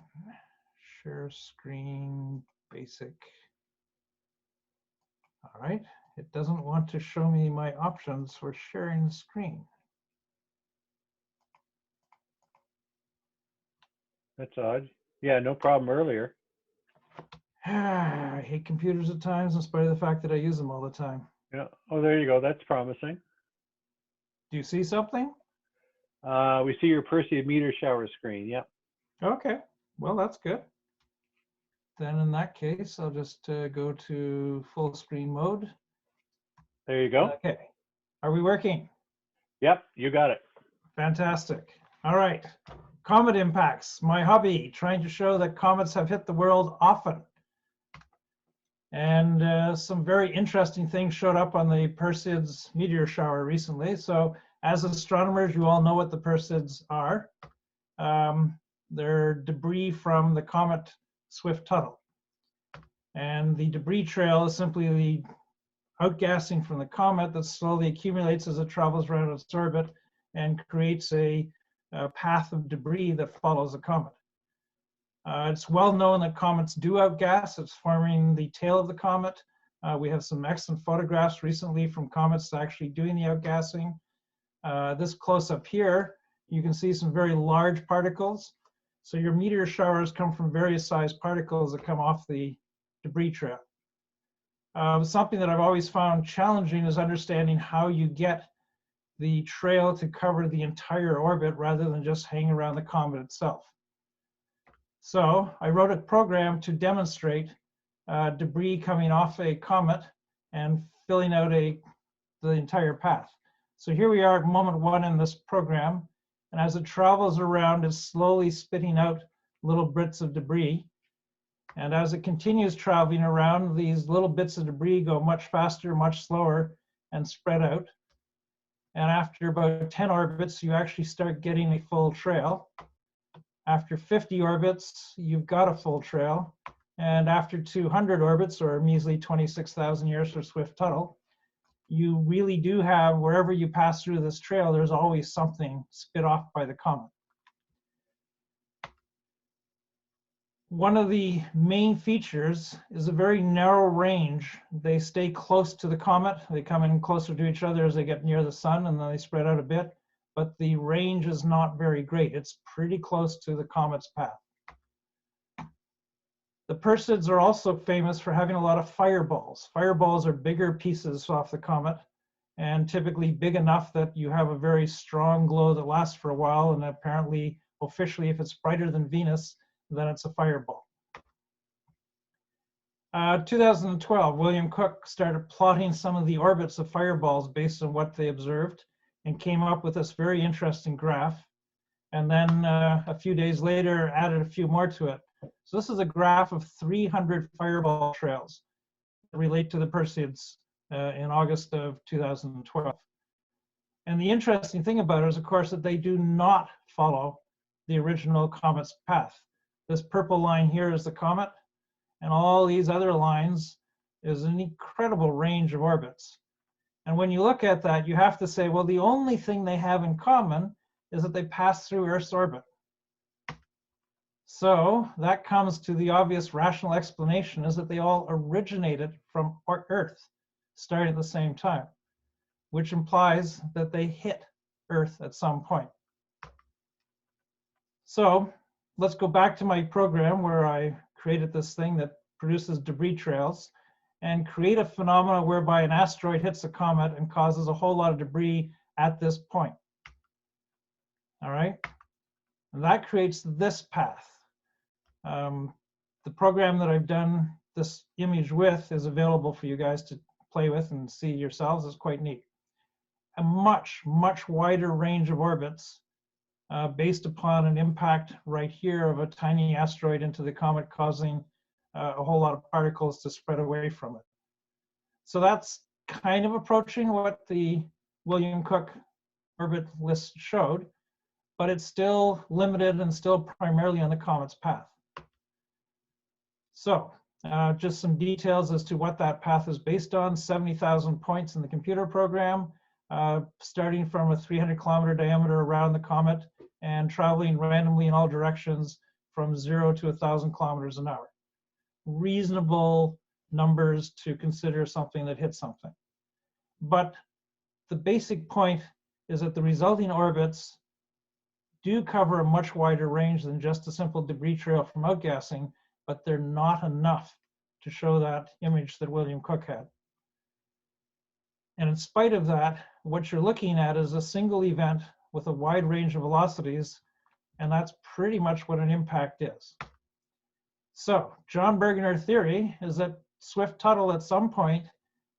Share screen, basic. All right. It doesn't want to show me my options for sharing the screen. That's odd. Yeah, no problem earlier. I hate computers at times in spite of the fact that I use them all the time. Yeah. Oh, there you go. That's promising. Do you see something? We see your Perseid meteor shower screen. Yep. Okay. Well, that's good. Then in that case, I'll just go to full screen mode. There you go. Okay. Are we working? Yep, you got it. Fantastic. All right. Comet impacts, my hobby, trying to show that comets have hit the world often. And some very interesting things showed up on the Perseid's meteor shower recently. So as astronomers, you all know what the Perseids are. They're debris from the comet Swift-Tuttle. And the debris trail is simply the outgassing from the comet that slowly accumulates as it travels around its orbit and creates a path of debris that follows the comet. It's well known that comets do outgas. It's forming the tail of the comet. We have some excellent photographs recently from comets actually doing the outgassing. This close up here, you can see some very large particles. So your meteor showers come from various sized particles that come off the debris trail. Something that I've always found challenging is understanding how you get the trail to cover the entire orbit rather than just hang around the comet itself. So I wrote a program to demonstrate debris coming off a comet and filling out the entire path. So here we are at moment 1 in this program, and as it travels around, it's slowly spitting out little bits of debris. And as it continues traveling around, these little bits of debris go much faster, much slower, and spread out. And after about 10 orbits, you actually start getting a full trail. After 50 orbits, you've got a full trail. And after 200 orbits, or a measly 26,000 years for Swift-Tuttle, you really do have, wherever you pass through this trail, there's always something spit off by the comet. One of the main features is a very narrow range. They stay close to the comet. They come in closer to each other as they get near the sun, and then they spread out a bit. But the range is not very great. It's pretty close to the comet's path. The Perseids are also famous for having a lot of fireballs. Fireballs are bigger pieces off the comet, and typically big enough that you have a very strong glow that lasts for a while, and apparently, officially, if it's brighter than Venus, then it's a fireball. 2012, William Cook started plotting some of the orbits of fireballs based on what they observed and came up with this very interesting graph. And then a few days later, added a few more to it. So this is a graph of 300 fireball trails that relate to the Perseids in August of 2012. And the interesting thing about it is, of course, that they do not follow the original comet's path. This purple line here is the comet, and all these other lines is an incredible range of orbits. And when you look at that, you have to say, well, the only thing they have in common is that they pass through Earth's orbit. So that comes to the obvious rational explanation, is that they all originated from Earth, starting at the same time, which implies that they hit Earth at some point. So let's go back to my program where I created this thing that produces debris trails and create a phenomena whereby an asteroid hits a comet and causes a whole lot of debris at this point. All right, and that creates this path. The program that I've done this image with is available for you guys to play with and see yourselves. It's quite neat. A much, much wider range of orbits based upon an impact right here of a tiny asteroid into the comet, causing a whole lot of particles to spread away from it. So that's kind of approaching what the William Cook orbit list showed, but it's still limited and still primarily on the comet's path. So just some details as to what that path is based on. 70,000 points in the computer program, starting from a 300-kilometer diameter around the comet and traveling randomly in all directions from 0 to 1,000 kilometers an hour. Reasonable numbers to consider something that hits something. But the basic point is that the resulting orbits do cover a much wider range than just a simple debris trail from outgassing, but they're not enough to show that image that William Cook had. And in spite of that, what you're looking at is a single event with a wide range of velocities, and that's pretty much what an impact is. So John Burgener theory is that Swift-Tuttle at some point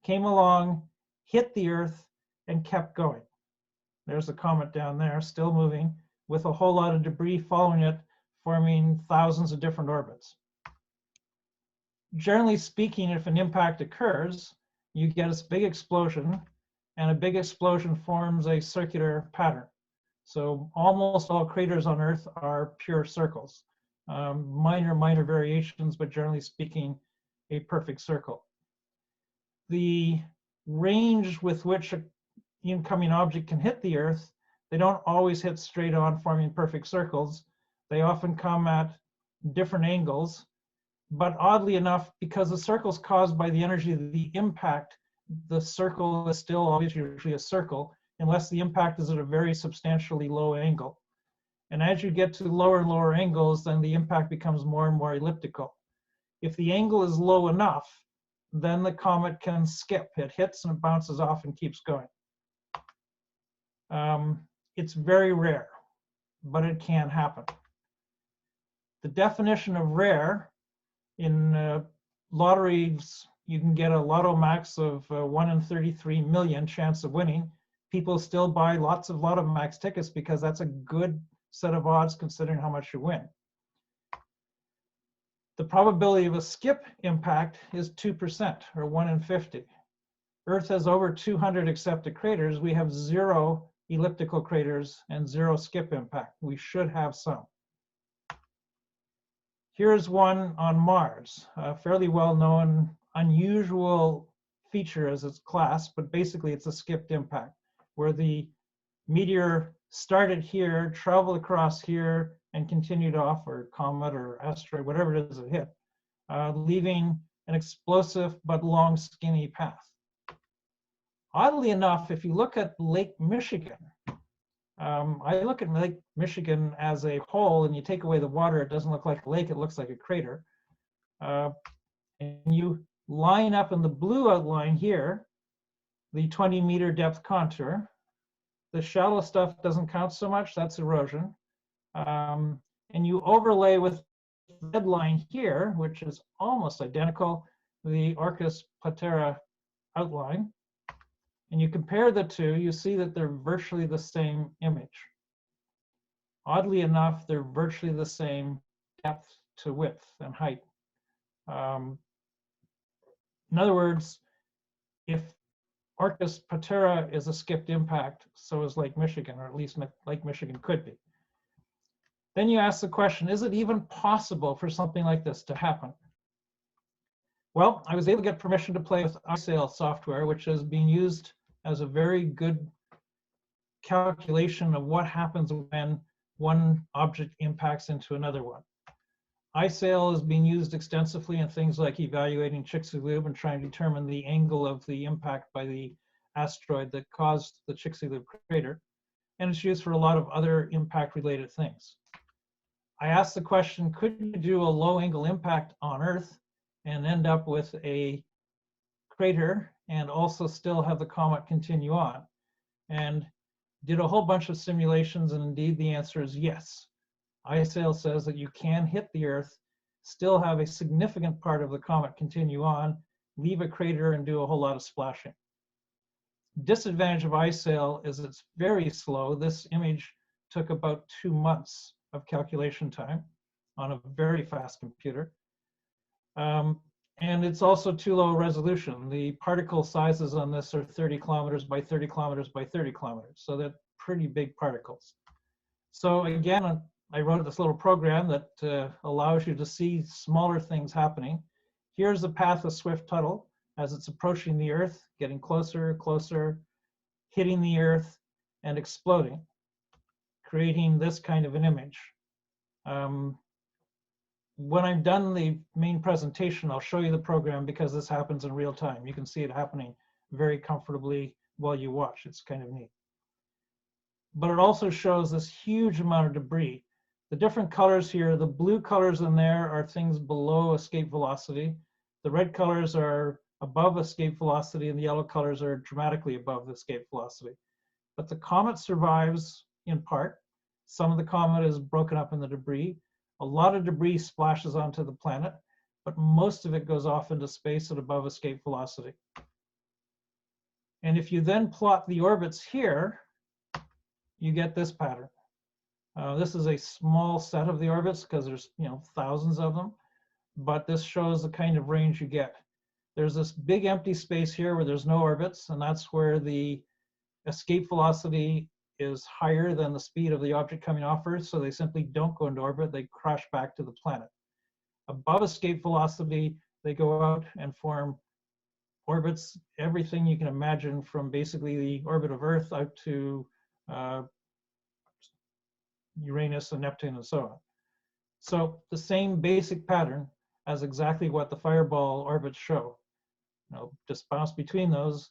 came along, hit the Earth, and kept going. There's the comet down there, still moving, with a whole lot of debris following it, forming thousands of different orbits. Generally speaking, if an impact occurs, you get this big explosion, and a big explosion forms a circular pattern. So almost all craters on Earth are pure circles. Minor variations, but generally speaking, a perfect circle. The range with which an incoming object can hit the Earth they don't always hit straight on, forming perfect circles. They often come at different angles. But oddly enough, because the circle's caused by the energy of the impact, the circle is still always usually a circle, unless the impact is at a very substantially low angle. And as you get to lower and lower angles, then the impact becomes more and more elliptical. If the angle is low enough, then the comet can skip. It hits and it bounces off and keeps going. It's very rare, but it can happen. The definition of rare, in lotteries, you can get a lotto max of 1 in 33 million chance of winning. People still buy lots of lotto max tickets because that's a good set of odds considering how much you win. The probability of a skip impact is 2%, or 1 in 50. Earth has over 200 accepted craters. We have 0 elliptical craters and 0 skip impact. We should have some. Here's one on Mars, a fairly well-known, unusual feature as its class, but basically it's a skipped impact, where the meteor started here, traveled across here, and continued off, or comet or asteroid, whatever it is it hit, leaving an explosive but long, skinny path. Oddly enough, if you look at Lake Michigan, I look at Lake Michigan as a whole, and you take away the water, it doesn't look like a lake, it looks like a crater. And you line up in the blue outline here, the 20-meter depth contour. The shallow stuff doesn't count so much, that's erosion. And you overlay with the red line here, which is almost identical, the Orcus Patera outline. And you compare the two, you see that they're virtually the same image. Oddly enough, they're virtually the same depth to width and height. In other words, if Orcus Patera is a skipped impact, so is Lake Michigan, or at least Lake Michigan could be. Then you ask the question, is it even possible for something like this to happen? Well, I was able to get permission to play with iSail software, which is being used as a very good calculation of what happens when one object impacts into another one. iSail is being used extensively in things like evaluating Chicxulub and trying to determine the angle of the impact by the asteroid that caused the Chicxulub crater. And it's used for a lot of other impact-related things. I asked the question, could you do a low-angle impact on Earth and end up with a crater and also still have the comet continue on? And did a whole bunch of simulations, and indeed the answer is yes. iSail says that you can hit the Earth, still have a significant part of the comet continue on, leave a crater and do a whole lot of splashing. Disadvantage of iSail is it's very slow. This image took about 2 months of calculation time on a very fast computer. And it's also too low resolution. The particle sizes on this are 30 kilometers by 30 kilometers by 30 kilometers. So they're pretty big particles. So again, I wrote this little program that allows you to see smaller things happening. Here's the path of swift Tuttle as it's approaching the Earth, getting closer, closer, hitting the Earth and exploding, creating this kind of an image. When I'm done the main presentation, I'll show you the program because this happens in real time. You can see it happening very comfortably while you watch. It's kind of neat. But it also shows this huge amount of debris. The different colors here, the blue colors in there are things below escape velocity. The red colors are above escape velocity, and the yellow colors are dramatically above the escape velocity. But the comet survives in part. Some of the comet is broken up in the debris. A lot of debris splashes onto the planet, but most of it goes off into space at above escape velocity. And if you then plot the orbits here, you get this pattern. This is a small set of the orbits because there's thousands of them, but this shows the kind of range you get. There's this big empty space here where there's no orbits, and that's where the escape velocity is higher than the speed of the object coming off Earth, so they simply don't go into orbit, they crash back to the planet. Above escape velocity, they go out and form orbits, everything you can imagine from basically the orbit of Earth out to Uranus and Neptune and so on. So the same basic pattern as exactly what the fireball orbits show. Just bounce between those,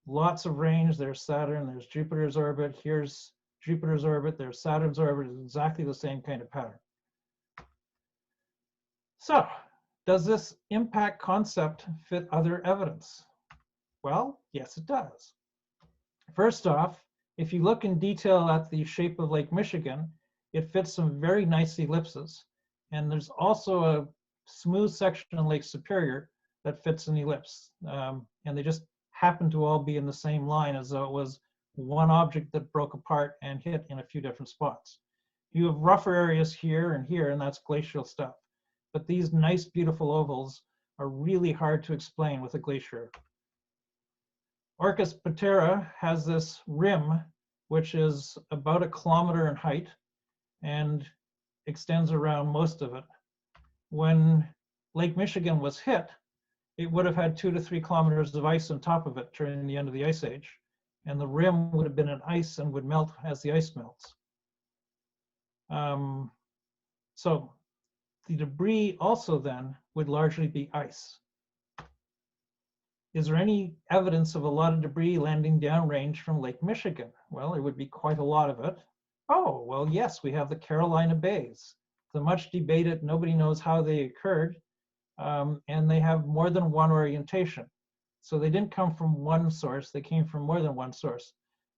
lots of range. There's Saturn, there's Jupiter's orbit, here's Jupiter's orbit, there's Saturn's orbit. It's exactly the same kind of pattern. So, does this impact concept fit other evidence? Well, yes, it does. First off, if you look in detail at the shape of Lake Michigan, it fits some very nice ellipses. And there's also a smooth section in Lake Superior that fits an ellipse. And they just happen to all be in the same line, as though it was one object that broke apart and hit in a few different spots. You have rougher areas here, and that's glacial stuff. But these nice, beautiful ovals are really hard to explain with a glacier. Orcus Patera has this rim, which is about 1 kilometer in height and extends around most of it. When Lake Michigan was hit, it would have had 2 to 3 kilometers of ice on top of it during the end of the ice age, and the rim would have been in ice and would melt as the ice melts. So the debris also then would largely be ice. Is there any evidence of a lot of debris landing downrange from Lake Michigan? Well, there would be quite a lot of it. Oh, well, yes, we have the Carolina Bays. The much debated, nobody knows how they occurred, and they have more than one orientation. So they didn't come from one source, they came from more than one source.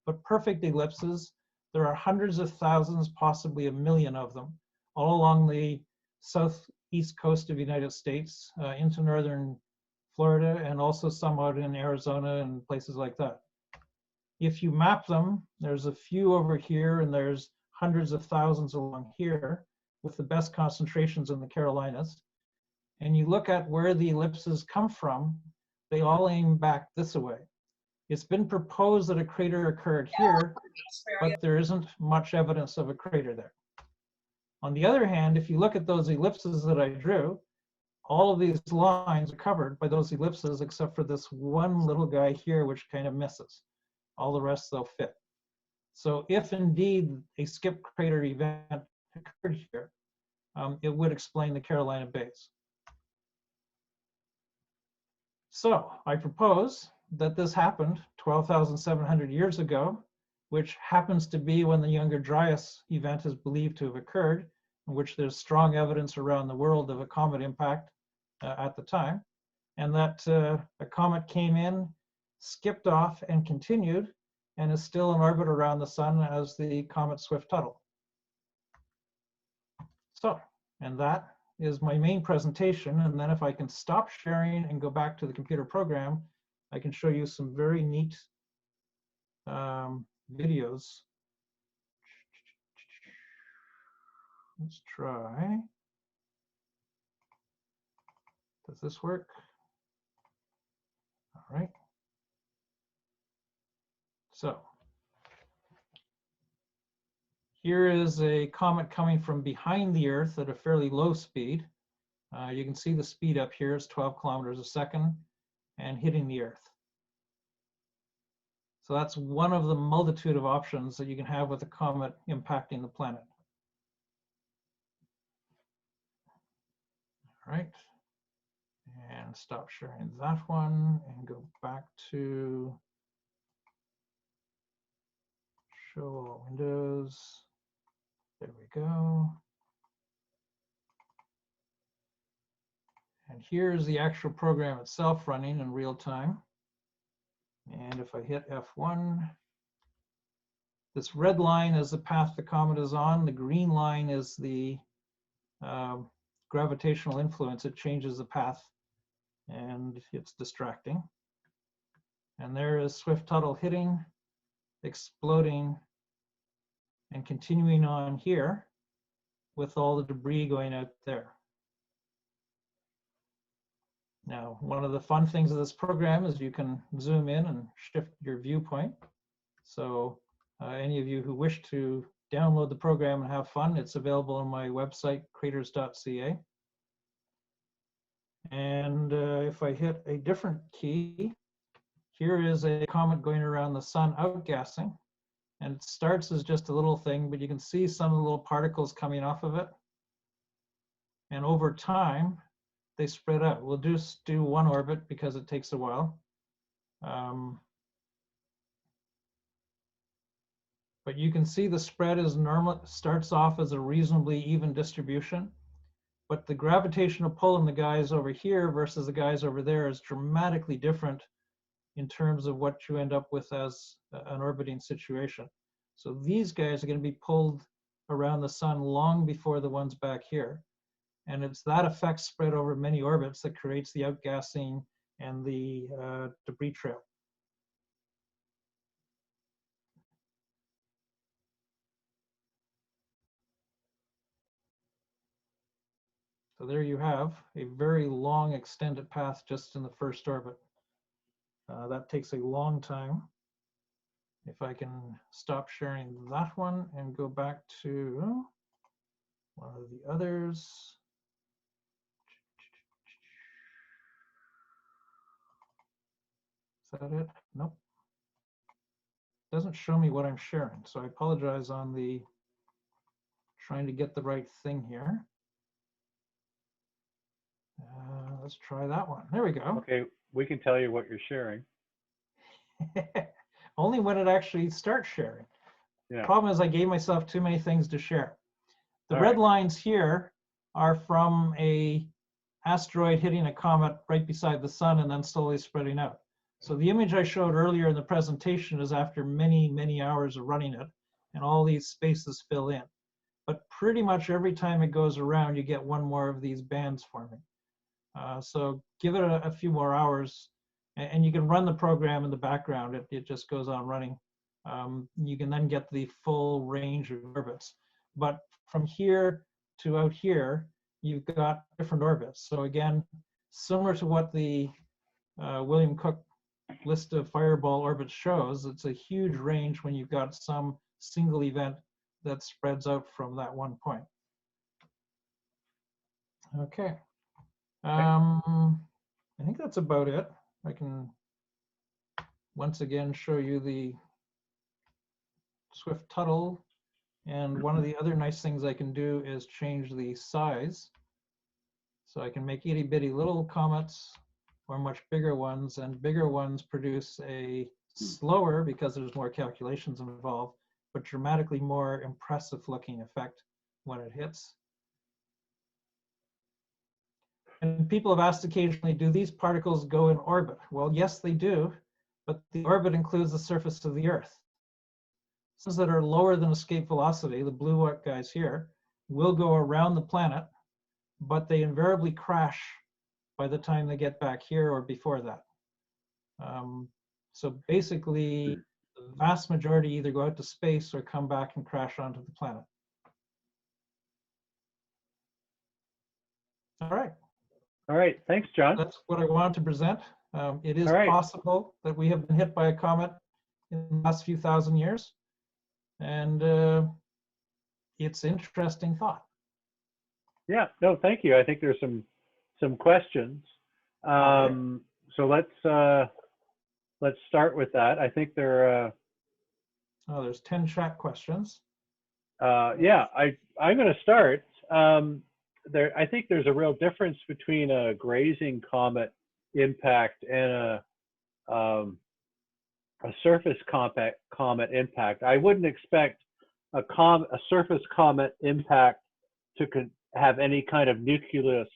But perfect ellipses, there are hundreds of thousands, possibly 1 million of them, all along the southeast coast of the United States, into northern Florida, and also some out in Arizona and places like that. If you map them, there's a few over here, and there's hundreds of thousands along here, with the best concentrations in the Carolinas. And you look at where the ellipses come from, they all aim back this way. It's been proposed that a crater occurred here, but there isn't much evidence of a crater there. On the other hand, if you look at those ellipses that I drew, all of these lines are covered by those ellipses except for this one little guy here, which kind of misses. All the rest they'll fit. So if indeed a skip crater event occurred here, it would explain the Carolina Bays. So I propose that this happened 12,700 years ago, which happens to be when the Younger Dryas event is believed to have occurred, in which there's strong evidence around the world of a comet impact at the time, and that a comet came in, skipped off, and continued, and is still in orbit around the sun as the comet Swift-Tuttle. So, and that is my main presentation, and then if I can stop sharing and go back to the computer program, I can show you some very neat videos. Let's try. Does this work? All right. So here is a comet coming from behind the Earth at a fairly low speed. You can see the speed up here is 12 kilometers a second and hitting the Earth. So that's one of the multitude of options that you can have with a comet impacting the planet. All right. And stop sharing that one and go back to show all windows. There we go. And here's the actual program itself running in real time. And if I hit F1, this red line is the path the comet is on. The green line is the gravitational influence. It changes the path and it's distracting. And there is Swift-Tuttle hitting, exploding, and continuing on here with all the debris going out there. Now, one of the fun things of this program is you can zoom in and shift your viewpoint. So any of you who wish to download the program and have fun, it's available on my website, craters.ca. And if I hit a different key, here is a comet going around the sun outgassing. And it starts as just a little thing, but you can see some of the little particles coming off of it. And over time, they spread out. We'll just do one orbit because it takes a while. But you can see the spread is normal, starts off as a reasonably even distribution. But the gravitational pull in the guys over here versus the guys over there is dramatically different in terms of what you end up with as an orbiting situation. So these guys are going to be pulled around the sun long before the ones back here. And it's that effect spread over many orbits that creates the outgassing and the debris trail. So there you have a very long extended path just in the first orbit. That takes a long time. If I can stop sharing that one and go back to one of the others. Is that it? Nope. Doesn't show me what I'm sharing, so I apologize on the trying to get the right thing here. Let's try that one. There we go. Okay, we can tell you what you're sharing. Only when it actually starts sharing. Yeah. Problem is I gave myself too many things to share. The All red right. lines here are from a asteroid hitting a comet right beside the sun and then slowly spreading out. So the image I showed earlier in the presentation is after many, many hours of running it, and all these spaces fill in. But pretty much every time it goes around, you get one more of these bands forming. So give it a few more hours, and you can run the program in the background. It just goes on running. You can then get the full range of orbits. But from here to out here, you've got different orbits. So again, similar to what the William Cook list of fireball orbits shows, it's a huge range when you've got some single event that spreads out from that one point. Okay. I think that's about it. I can once again show you the Swift Tuttle. And one of the other nice things I can do is change the size. So I can make itty bitty little comets or much bigger ones, and bigger ones produce a slower, because there's more calculations involved, but dramatically more impressive looking effect when it hits. And people have asked occasionally, do these particles go in orbit? Well, yes, they do, but the orbit includes the surface of the Earth. Ones that are lower than escape velocity, the blue guys here, will go around the planet, but they invariably crash by the time they get back here or before that. So basically, the vast majority either go out to space or come back and crash onto the planet. All right. All right, thanks, John. That's what I wanted to present. It is All right. possible that we have been hit by a comet in the last few thousand years. And it's interesting thought. Yeah, no, thank you. I think there's some questions. So let's start with that. I think there Oh, there's 10 chat questions. yeah, I'm going to start. I think there's a real difference between a grazing comet impact and a surface comet impact. I wouldn't expect a surface comet impact to have any kind of nucleus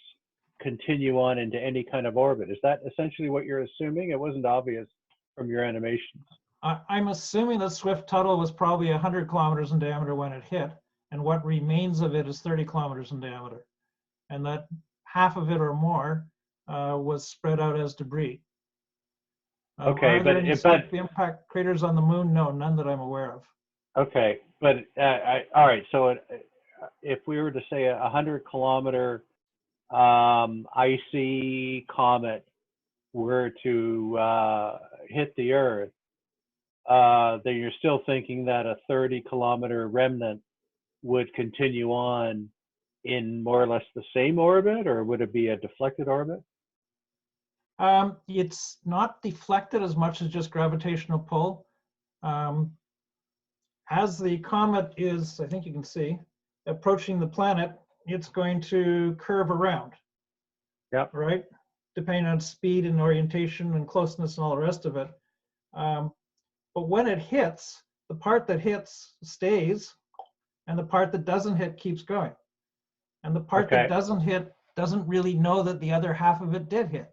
continue on into any kind of orbit. Is that essentially what you're assuming? It wasn't obvious from your animations. I'm assuming that Swift Tuttle was probably 100 kilometers in diameter when it hit, and what remains of it is 30 kilometers in diameter, and that half of it or more was spread out as debris. Okay, are there any impact craters on the moon? No, none that I'm aware of. Okay, but all right. So if we were to say a 100-kilometer icy comet were to hit the Earth, then you're still thinking that a 30-kilometer remnant would continue on in more or less the same orbit, or would it be a deflected orbit? It's not deflected as much as just gravitational pull. as the comet is, I think you can see, approaching the planet, it's going to curve around. Yep. Right? Depending on speed and orientation and closeness and all the rest of it. But when it hits, the part that hits stays, and the part that doesn't hit keeps going. And the part that doesn't hit doesn't really know that the other half of it did hit.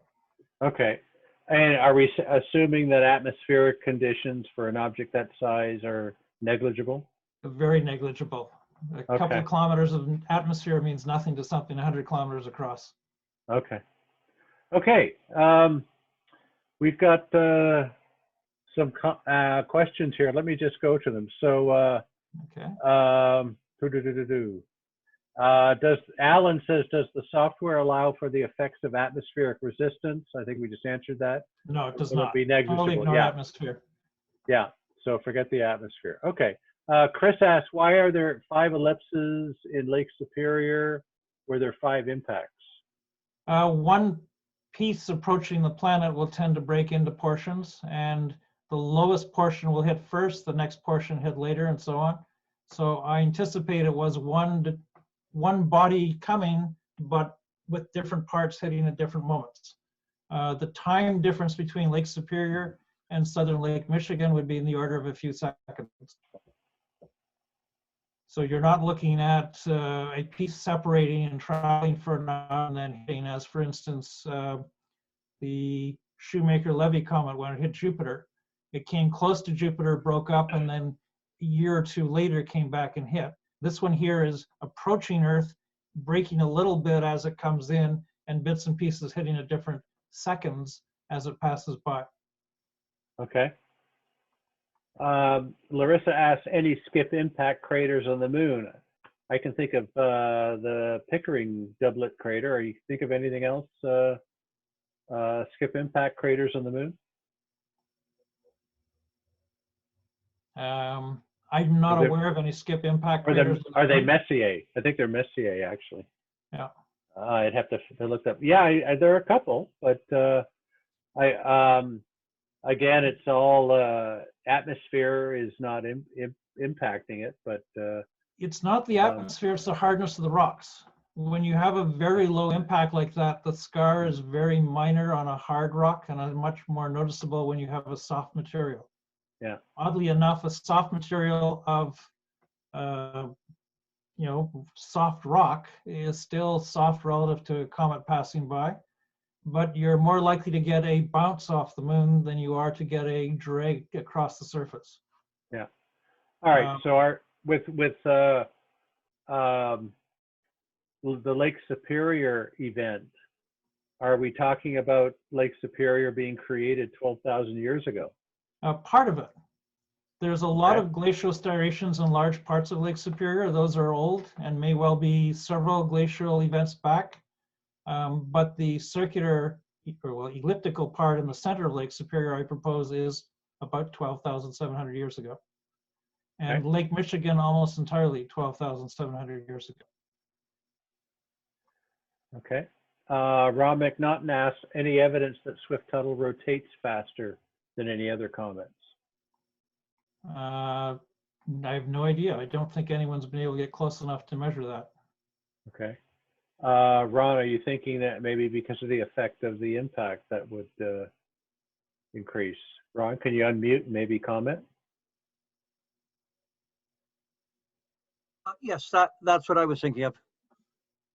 Okay. And are we assuming that atmospheric conditions for an object that size are negligible? Very negligible. A couple of kilometers of atmosphere means nothing to something 100 kilometers across. Okay. Okay. We've got some questions here. Let me just go to them. So, does Alan says, does the software allow for the effects of atmospheric resistance? I think we just answered that. No, it does Will not. it be negligible? Totally ignore atmosphere. Yeah. So forget the atmosphere. Okay. Chris asks, why are there 5 ellipses in Lake Superior? Were there 5 impacts? One piece approaching the planet will tend to break into portions, and the lowest portion will hit first, the next portion hit later, and so on. So I anticipate it was one body coming, but with different parts hitting at different moments. The time difference between Lake Superior and southern Lake Michigan would be in the order of a few seconds. So you're not looking at a piece separating and traveling for an hour and then hitting, as for instance, the Shoemaker-Levy comet when it hit Jupiter. It came close to Jupiter, broke up, and then a year or two later came back and hit. This one here is approaching Earth, breaking a little bit as it comes in, and bits and pieces hitting at different seconds as it passes by. Okay. Larissa asks, any skip impact craters on the moon? I can think of the Pickering doublet crater. Or you think of anything else? Skip impact craters on the moon? I'm not aware of any skip impact craters. Are they Messier? I think they're Messier, actually. Yeah. I'd have to look up. Yeah, there are a couple, but again, it's all atmosphere is not impacting it, but it's not the atmosphere, it's the hardness of the rocks. When you have a very low impact like that, the scar is very minor on a hard rock and much more noticeable when you have a soft material. Yeah. Oddly enough, a soft material of soft rock is still soft relative to a comet passing by, but you're more likely to get a bounce off the moon than you are to get a drag across the surface. Yeah. All right. So with the Lake Superior event, are we talking about Lake Superior being created 12,000 years ago? Part of it. There's a lot of glacial striations in large parts of Lake Superior. Those are old and may well be several glacial events back. But the circular, elliptical part in the center of Lake Superior, I propose, is about 12,700 years ago. And Lake Michigan almost entirely 12,700 years ago. Okay. Ron McNaughton asks, any evidence that Swift-Tuttle rotates faster than any other comets? I have no idea. I don't think anyone's been able to get close enough to measure that. Okay. Ron, are you thinking that maybe because of the effect of the impact that would increase? Ron, can you unmute and maybe comment? Yes, that's what I was thinking of.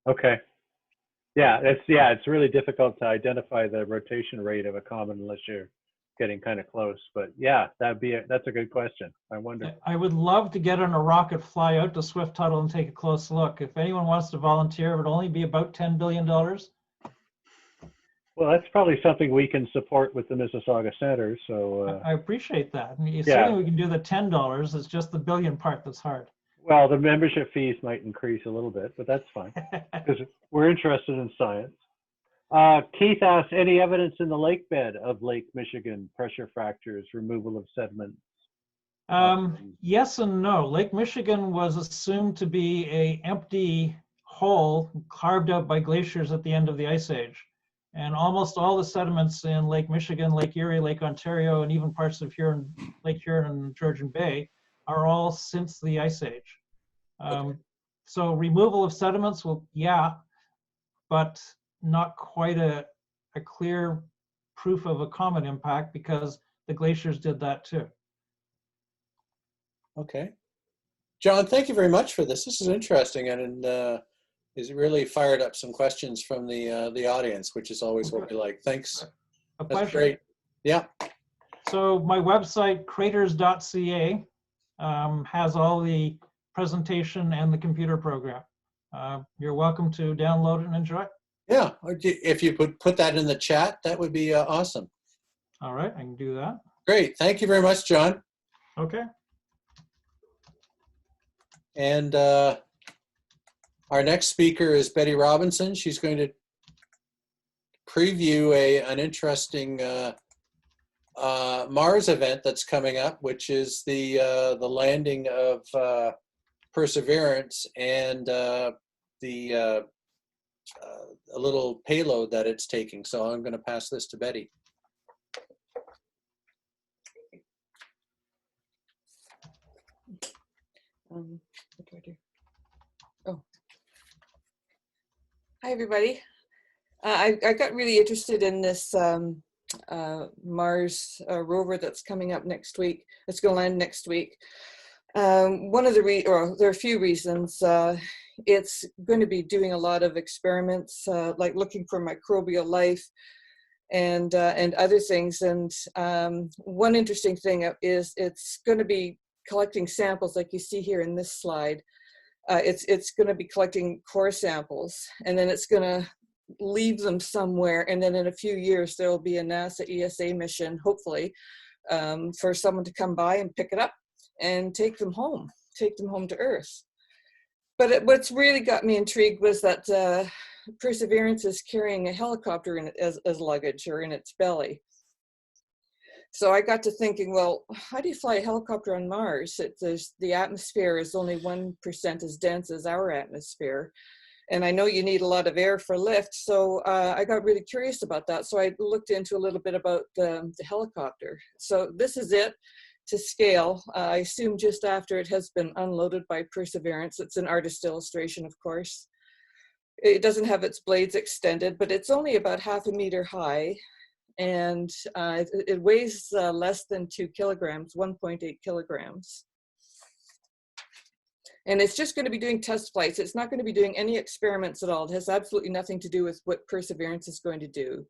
Okay. Yeah, it's really difficult to identify the rotation rate of a comet unless you're getting kind of close. But yeah, that's a good question. I wonder. I would love to get on a rocket, fly out to Swift-Tuttle and take a close look. If anyone wants to volunteer, it would only be about $10 billion. Well, that's probably something we can support with the Mississauga Center. So I appreciate that. Certainly we can do the $10. It's just the billion part that's hard. Well, the membership fees might increase a little bit, but that's fine because we're interested in science. Keith asks, any evidence in the lake bed of Lake Michigan pressure fractures, removal of sediments? Yes and no. Lake Michigan was assumed to be an empty hole carved out by glaciers at the end of the Ice Age. And almost all the sediments in Lake Michigan, Lake Erie, Lake Ontario, and even parts of Lake Huron and Georgian Bay are all since the Ice Age. So removal of sediments, well, yeah, but not quite a clear proof of a comet impact because the glaciers did that too. Okay. John, thank you very much for this. This is interesting, and is really fired up some questions from the audience, which is always what we like. Thanks. A That's pleasure. great. Yeah. So my website, craters.ca, has all the presentation and the computer program. You're welcome to download it and enjoy. Yeah. If you could put that in the chat, that would be awesome. All right, I can do that. Great. Thank you very much, John. Okay. And our next speaker is Betty Robinson. She's going to preview an interesting Mars event that's coming up, which is the landing of Perseverance and a little payload that it's taking. So I'm going to pass this to Betty. What do I do? Oh. Hi, everybody. I got really interested in this Mars rover that's coming up next week. It's going to land next week. One of the there are a few reasons. It's going to be doing a lot of experiments, like looking for microbial life and other things. And one interesting thing is it's going to be collecting samples like you see here in this slide. It's going to be collecting core samples, and then it's going to leave them somewhere, and then in a few years there will be a NASA ESA mission, hopefully, for someone to come by and pick it up and take them home to Earth. But what's really got me intrigued was that Perseverance is carrying a helicopter in it as luggage, or in its belly. So I got to thinking, well, how do you fly a helicopter on Mars? The atmosphere is only 1% as dense as our atmosphere. And I know you need a lot of air for lift. So I got really curious about that. So I looked into a little bit about the helicopter. So this is it to scale. I assume just after it has been unloaded by Perseverance. It's an artist illustration, of course. It doesn't have its blades extended, but it's only about 0.5 meter high. And it weighs less than 2 kilograms, 1.8 kilograms. And it's just going to be doing test flights. It's not going to be doing any experiments at all. It has absolutely nothing to do with what Perseverance is going to do.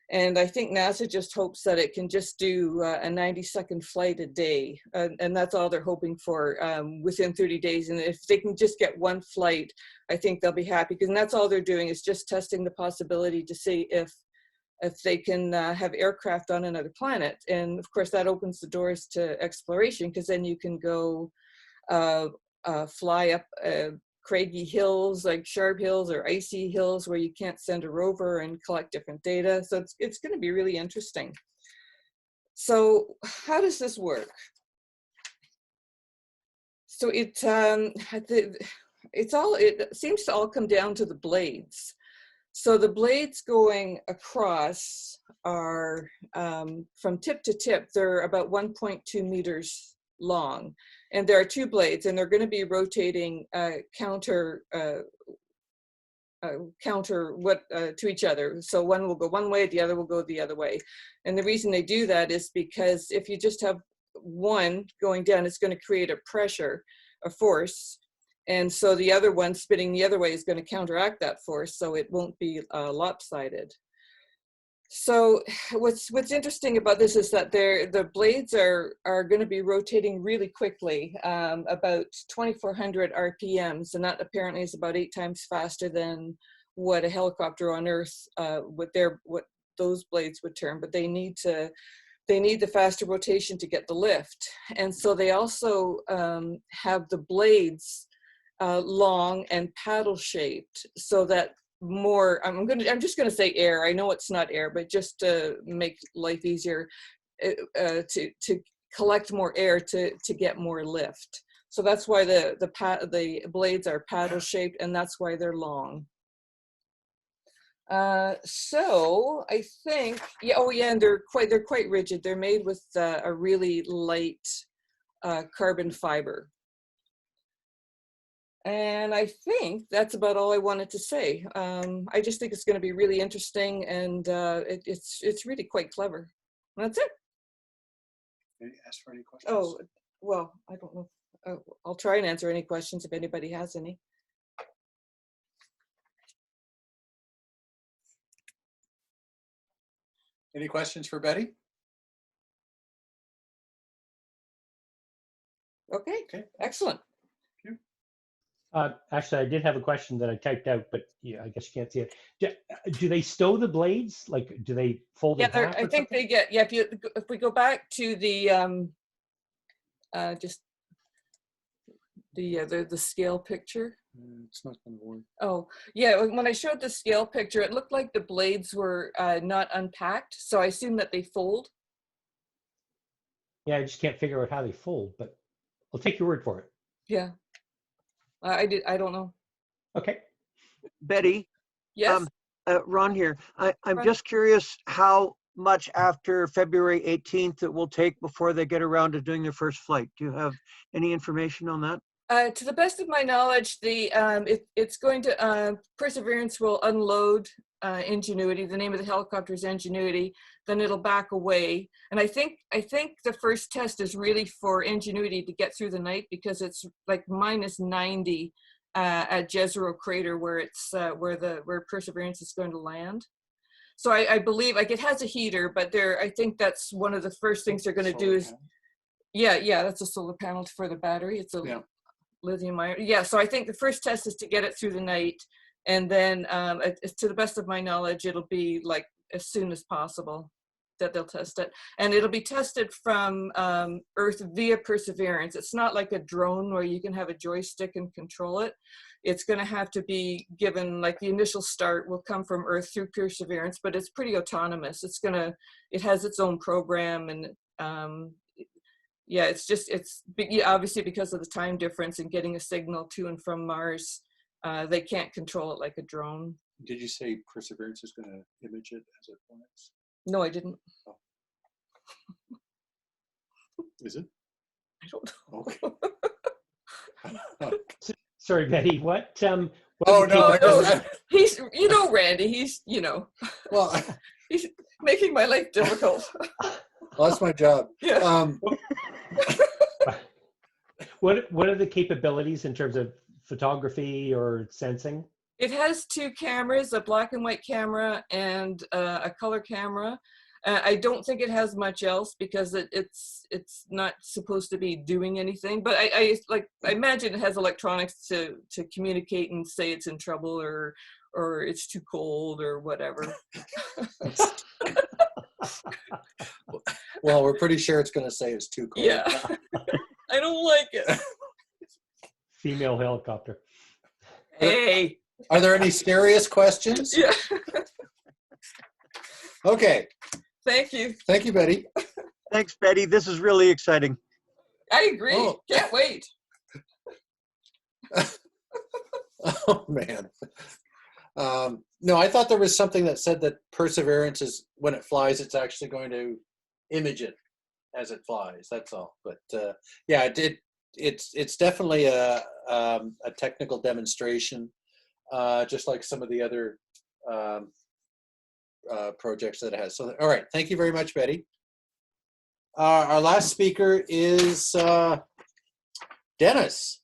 And I think NASA just hopes that it can just do a 90-second flight a day. And that's all they're hoping for within 30 days. And if they can just get one flight, I think they'll be happy. Because that's all they're doing is just testing the possibility to see if they can have aircraft on another planet. And of course, that opens the doors to exploration, because then you can go fly up craggy hills like Sharp Hills or icy hills where you can't send a rover and collect different data. So it's going to be really interesting. So how does this work? So it seems to all come down to the blades. So the blades going across are from tip to tip, they're about 1.2 meters long. And there are 2 blades, and they're going to be rotating counter to each other. So one will go one way, the other will go the other way. And the reason they do that is because if you just have one going down, it's going to create a pressure, a force. And so the other one spinning the other way is going to counteract that force, so it won't be lopsided. So what's interesting about this is that the blades are going to be rotating really quickly, about 2,400 RPMs, and that apparently is about 8 times faster than what a helicopter on Earth, what those blades would turn. But they need the faster rotation to get the lift, and so they also have the blades long and paddle shaped, so that more, I'm just going to say air. I know it's not air, but just to make life easier, to collect more air to get more lift. So that's why the blades are paddle shaped, and that's why they're long. So I think, yeah, oh yeah, and they're quite rigid. They're made with a really light carbon fiber. And I think that's about all I wanted to say. I just think it's going to be really interesting, and it's really quite clever. And that's it. Can you ask for any questions? Oh, well, I don't know. I'll try and answer any questions if anybody has any. Any questions for Betty? Okay, excellent. Actually, I did have a question that I typed out, but yeah, I guess you can't see it. Do they stow the blades? Like, do they fold in half? I think they get, yeah, if we go back to the, just the scale picture. It's not going to work. Oh, yeah, when I showed the scale picture, it looked like the blades were not unpacked, so I assume that they fold. Yeah, I just can't figure out how they fold, but I'll take your word for it. Yeah. I don't know. Okay. Betty? Yes? Ron here. I'm just curious how much after February 18th it will take before they get around to doing their first flight. Do you have any information on that? To the best of my knowledge, it's going to, Perseverance will unload Ingenuity. The name of the helicopter is Ingenuity. Then it'll back away. And I think the first test is really for Ingenuity to get through the night, because it's like -90 at Jezero Crater, where it's where Perseverance is going to land. So I believe, like, it has a heater, but I think that's one of the first things they're going to do is, yeah, that's a solar panel for the battery. It's a lithium ion. Yeah, so I think the first test is to get it through the night, and then to the best of my knowledge, it'll be like as soon as possible that they'll test it. And it'll be tested from Earth via Perseverance. It's not like a drone where you can have a joystick and control it. It's going to have to be given, like, the initial start will come from Earth through Perseverance, but it's pretty autonomous. It has its own program, and yeah, it's obviously because of the time difference and getting a signal to and from Mars, they can't control it like a drone. Did you say Perseverance is going to image it as it flies? No, I didn't. Oh. Is it? I don't know. Okay. Sorry, Betty. What? Oh no! He's, Randy. He's, Well, he's making my life difficult. Well, that's my job. Yeah. What are the capabilities in terms of photography or sensing? It has 2 cameras, a black and white camera and a color camera. I don't think it has much else, because it's not supposed to be doing anything. But I imagine it has electronics to communicate and say it's in trouble or it's too cold or whatever. Well, we're pretty sure it's going to say it's too cold. Yeah. I don't like it. Female helicopter. Hey. Are there any serious questions? Yeah. Okay. Thank you. Thank you, Betty. Thanks, Betty. This is really exciting. I agree. Oh. Can't wait. Oh, man. No, I thought there was something that said that Perseverance is, when it flies, it's actually going to image it as it flies. That's all. But yeah, it's definitely a technical demonstration, just like some of the other projects that it has. So, all right. Thank you very much, Betty. Our last speaker is Dennis.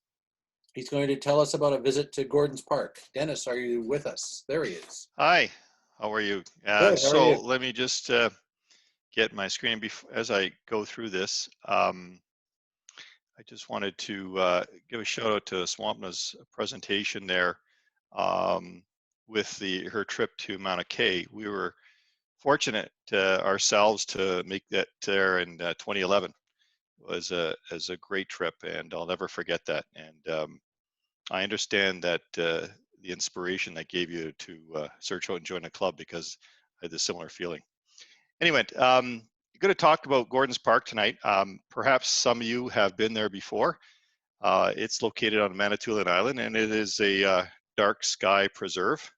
He's going to tell us about a visit to Gordon's Park. Dennis, are you with us? There he is. Hi, how are you? Good, how are you? Let me just get my screen as I go through this. I just wanted to give a shout out to Swapna's presentation there with her trip to Mauna Kea. We were fortunate ourselves to make that there in 2011. It was a great trip, and I'll never forget that. And I understand that the inspiration that gave you to search out and join a club, because I had a similar feeling. Anyway, I'm going to talk about Gordon's Park tonight. Perhaps some of you have been there before. It's located on Manitoulin Island, and it is a dark sky preserve.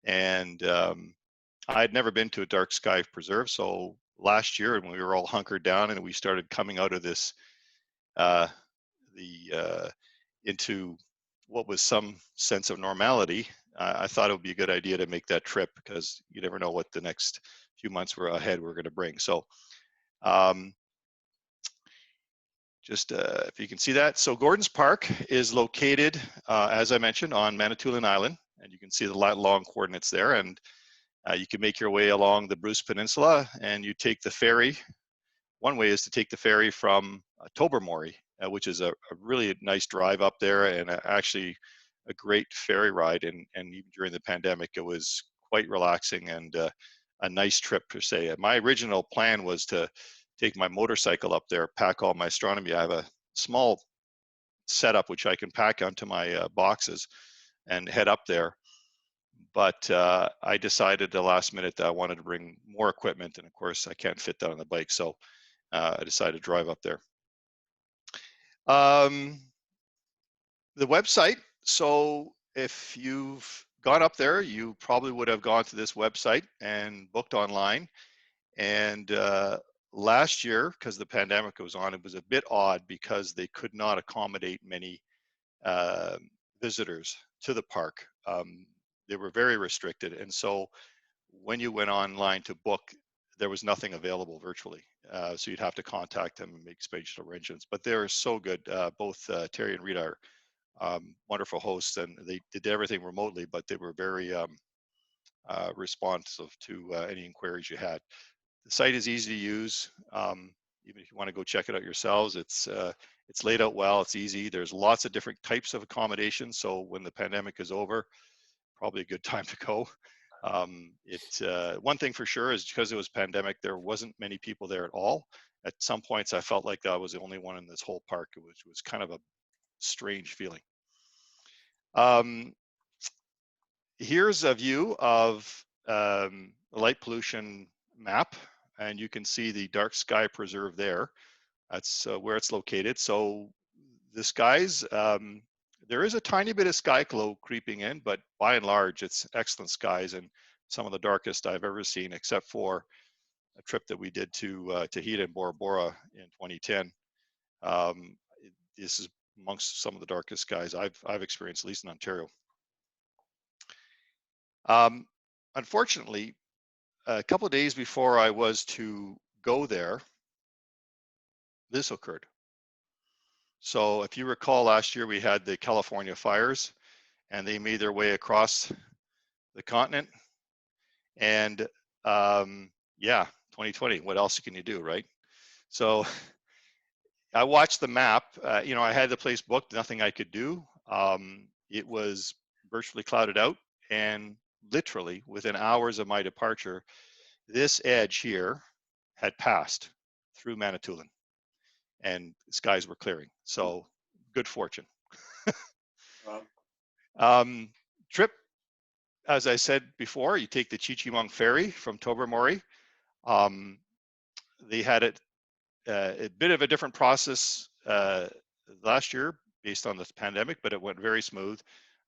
And I had never been to a dark sky preserve, so last year, when we were all hunkered down and we started coming out of this into what was some sense of normality, I thought it would be a good idea to make that trip, because you never know what the next few months were going to bring. So if you can see that. So Gordon's Park is located, as I mentioned, on Manitoulin Island, and you can see the long coordinates there. And you can make your way along the Bruce Peninsula, and you take the ferry. One way is to take the ferry from Tobermory, which is a really nice drive up there, and actually a great ferry ride. And even during the pandemic, it was quite relaxing and a nice trip per se. My original plan was to take my motorcycle up there, pack all my astronomy. I have a small setup which I can pack onto my boxes and head up there. But I decided at the last minute that I wanted to bring more equipment, and of course I can't fit that on the bike, so I decided to drive up there. The website, so if you've gone up there, you probably would have gone to this website and booked online. And last year, because the pandemic was on, it was a bit odd because they could not accommodate many visitors to the park. They were very restricted, and so when you went online to book, there was nothing available virtually. So you'd have to contact them and make special arrangements. But they were so good. Both Terry and Rita are wonderful hosts, and they did everything remotely, but they were very responsive to any inquiries you had. The site is easy to use. Even if you want to go check it out yourselves, it's laid out well, it's easy. There's lots of different types of accommodations. So when the pandemic is over, probably a good time to go. One thing for sure is because it was pandemic, there wasn't many people there at all. At some points, I felt like I was the only one in this whole park, which was kind of a strange feeling. Here's a view of a light pollution map, and you can see the dark sky preserve there. That's where it's located. So the skies, there is a tiny bit of sky glow creeping in, but by and large, it's excellent skies and some of the darkest I've ever seen, except for a trip that we did to Tahiti and Bora Bora in 2010. This is amongst some of the darkest skies I've experienced, at least in Ontario. Unfortunately, a couple of days before I was to go there, this occurred. So if you recall, last year we had the California fires, and they made their way across the continent. And yeah, 2020, what else can you do, right? So I watched the map. I had the place booked, nothing I could do. It was virtually clouded out, and literally within hours of my departure, this edge here had passed through Manitoulin, and skies were clearing. So good fortune. Trip, as I said before, you take the Chi-Chi-Mung ferry from Tobermory. They had a bit of a different process last year based on this pandemic, but it went very smooth.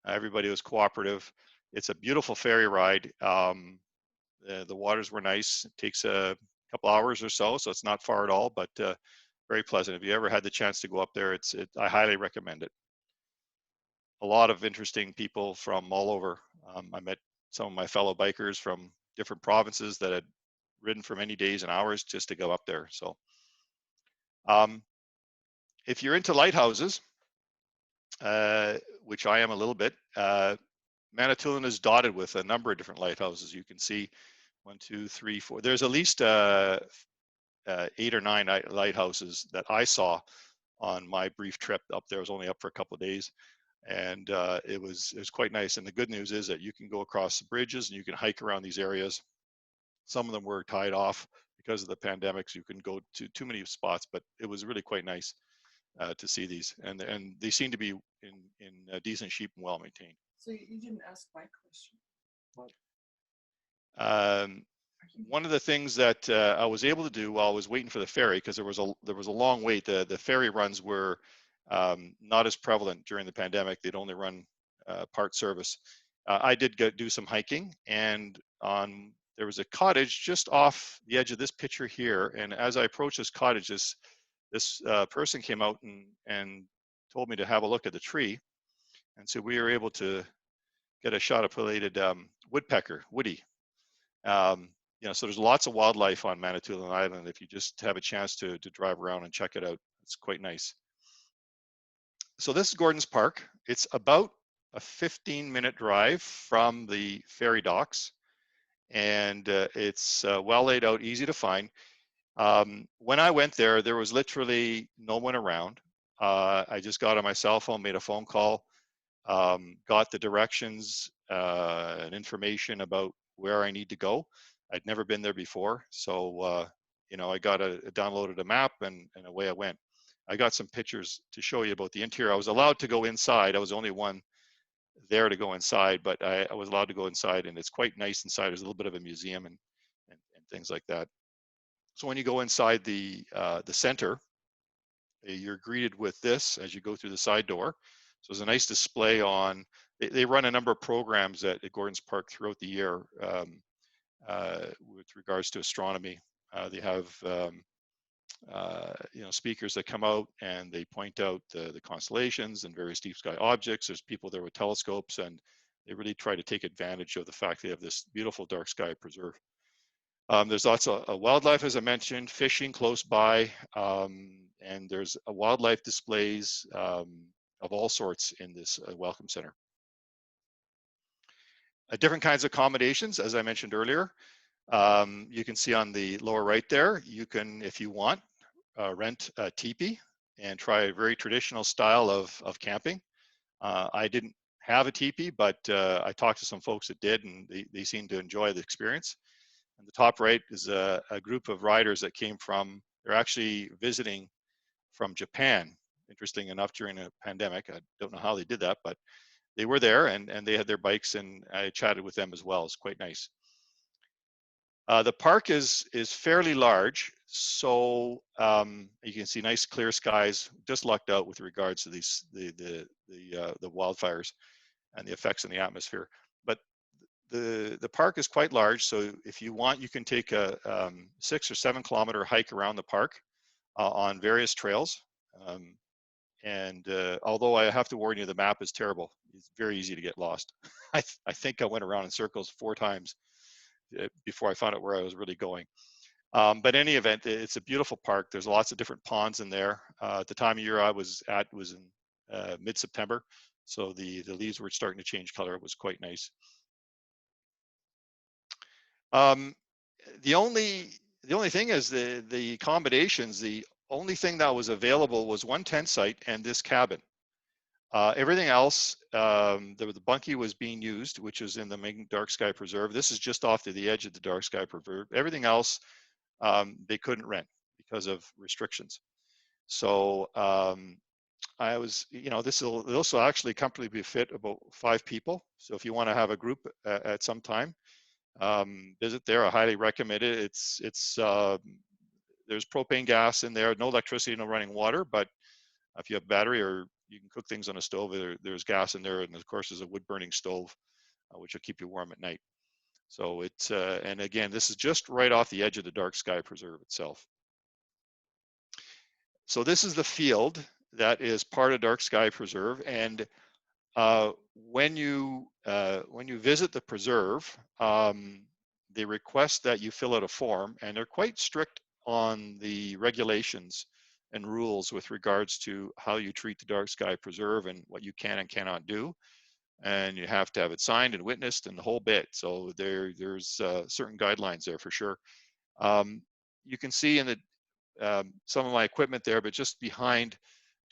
Everybody was cooperative. It's a beautiful ferry ride. The waters were nice. It takes a couple hours or so it's not far at all, but very pleasant. If you ever had the chance to go up there, I highly recommend it. A lot of interesting people from all over. I met some of my fellow bikers from different provinces that had ridden for many days and hours just to go up there. So if you're into lighthouses, which I am a little bit, Manitoulin is dotted with a number of different lighthouses. You can see 1, 2, 3, 4. There's at least 8 or 9 lighthouses that I saw on my brief trip up there. I was only up for a couple of days, and it was quite nice. And the good news is that you can go across the bridges and you can hike around these areas. Some of them were tied off because of the pandemic, so you couldn't go to too many spots, but it was really quite nice to see these, and they seem to be in decent shape and well maintained. So you didn't ask my question. What? One of the things that I was able to do while I was waiting for the ferry, because there was a long wait. The ferry runs were not as prevalent during the pandemic. They'd only run part service. I did do some hiking, and there was a cottage just off the edge of this picture here. And as I approached this cottage, this this person came out and told me to have a look at the tree. And so we were able to get a shot of pileated woodpecker, Woody. You know, so there's lots of wildlife on Manitoulin Island. If you just have a chance to drive around and check it out, it's quite nice. So this is Gordon's Park. It's about a 15-minute drive from the ferry docks, and it's well laid out, easy to find. When I went there, there was literally no one around. I just got on my cell phone, made a phone call, got the directions and information about where I need to go. I'd never been there before, so you know, I downloaded a map and away I went. I got some pictures to show you about the interior. I was allowed to go inside. I was the only one there to go inside, but I was allowed to go inside, and it's quite nice inside. There's a little bit of a museum and things like that. So when you go inside the center, you're greeted with this as you go through the side door. So there's a nice display on. They run a number of programs at Gordon's Park throughout the year with regards to astronomy. They have you know, speakers that come out and they point out the constellations and various deep sky objects. There's people there with telescopes, and they really try to take advantage of the fact they have this beautiful dark sky preserve. There's lots of wildlife, as I mentioned, fishing close by, and there's wildlife displays of all sorts in this welcome center. Different kinds of accommodations, as I mentioned earlier. You can see on the lower right there, you can, if you want, rent a teepee and try a very traditional style of camping. I didn't have a teepee, but I talked to some folks that did, and they seemed to enjoy the experience. And the top right is a group of riders that came from, they're actually visiting from Japan, interesting enough, during a pandemic. I don't know how they did that, but they were there, and they had their bikes, and I chatted with them as well. It's quite nice. The park is fairly large, so you can see nice clear skies. Just lucked out with regards to these the wildfires and the effects in the atmosphere. But the park is quite large, so if you want, you can take a 6 or 7 kilometer hike around the park on various trails. Although I have to warn you, the map is terrible. It's very easy to get lost. I think I went around in circles 4 times before I found out where I was really going. But in any event, it's a beautiful park. There's lots of different ponds in there. At the time of year I was at was in mid-September, so the leaves were starting to change color. It was quite nice. The only thing is the accommodations. The only thing that was available was one tent site and this cabin. Everything else, the bunkie was being used, which is in the main dark sky preserve. This is just off to the edge of the dark sky preserve. Everything else, they couldn't rent because of restrictions. So I was, you know, this will actually comfortably fit about 5 people. So if you want to have a group at some time, visit there. I highly recommend it. It's there's propane gas in there, no electricity, no running water, but if you have battery or you can cook things on a stove, there's gas in there, and of course there's a wood burning stove, which will keep you warm at night. So it's, and again, this is just right off the edge of the dark sky preserve itself. So this is the field that is part of dark sky preserve, and when you visit the preserve, they request that you fill out a form, and they're quite strict on the regulations and rules with regards to how you treat the dark sky preserve and what you can and cannot do. And you have to have it signed and witnessed and the whole bit. So there's certain guidelines there for sure. You can see in the some of my equipment there, but just behind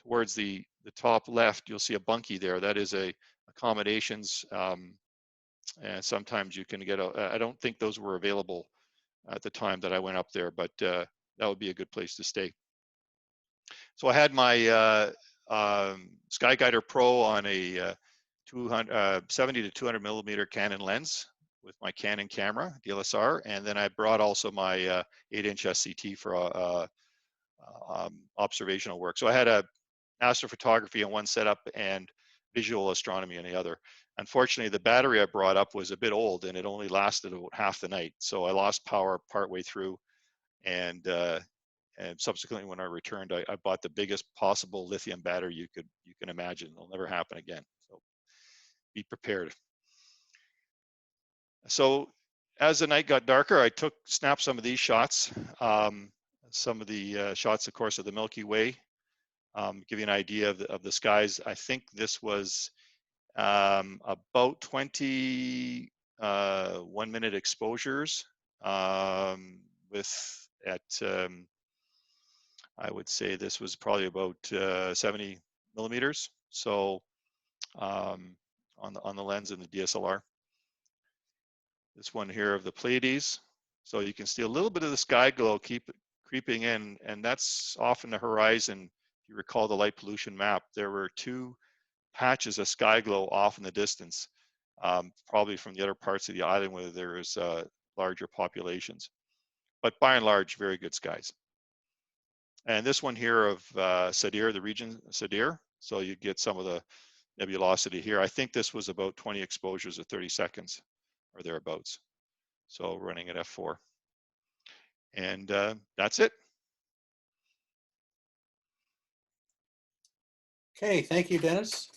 towards the top left, you'll see a bunkie there. That is a accommodations. And sometimes you can get I don't think those were available at the time that I went up there, but that would be a good place to stay. So I had my Skyguider Pro on a 70 to 200 millimeter Canon lens with my Canon camera, DSLR, and then I brought also my 8-inch SCT for observational work. So I had a astrophotography on one setup and visual astronomy on the other. Unfortunately, the battery I brought up was a bit old and it only lasted about half the night. So I lost power partway through, and and subsequently, when I returned, I bought the biggest possible lithium battery you can imagine. It'll never happen again. So be prepared. So as the night got darker, I snapped some of these shots. Some of the shots, of course, of the Milky Way. Give you an idea of the skies. I think this was about 20 1-minute exposures with I would say this was probably about 70 millimeters. So on the lens and the DSLR. This one here of the Pleiades. So you can see a little bit of the sky glow creeping in, and that's often the horizon. If you recall the light pollution map, there were 2 patches of sky glow off in the distance, probably from the other parts of the island where there is larger populations. But by and large, very good skies. And this one here of Sadir, the region Sadir, so you get some of the nebulosity here. I think this was about 20 exposures of 30 seconds or thereabouts. So running at f4. And that's it. Okay, thank you, Dennis.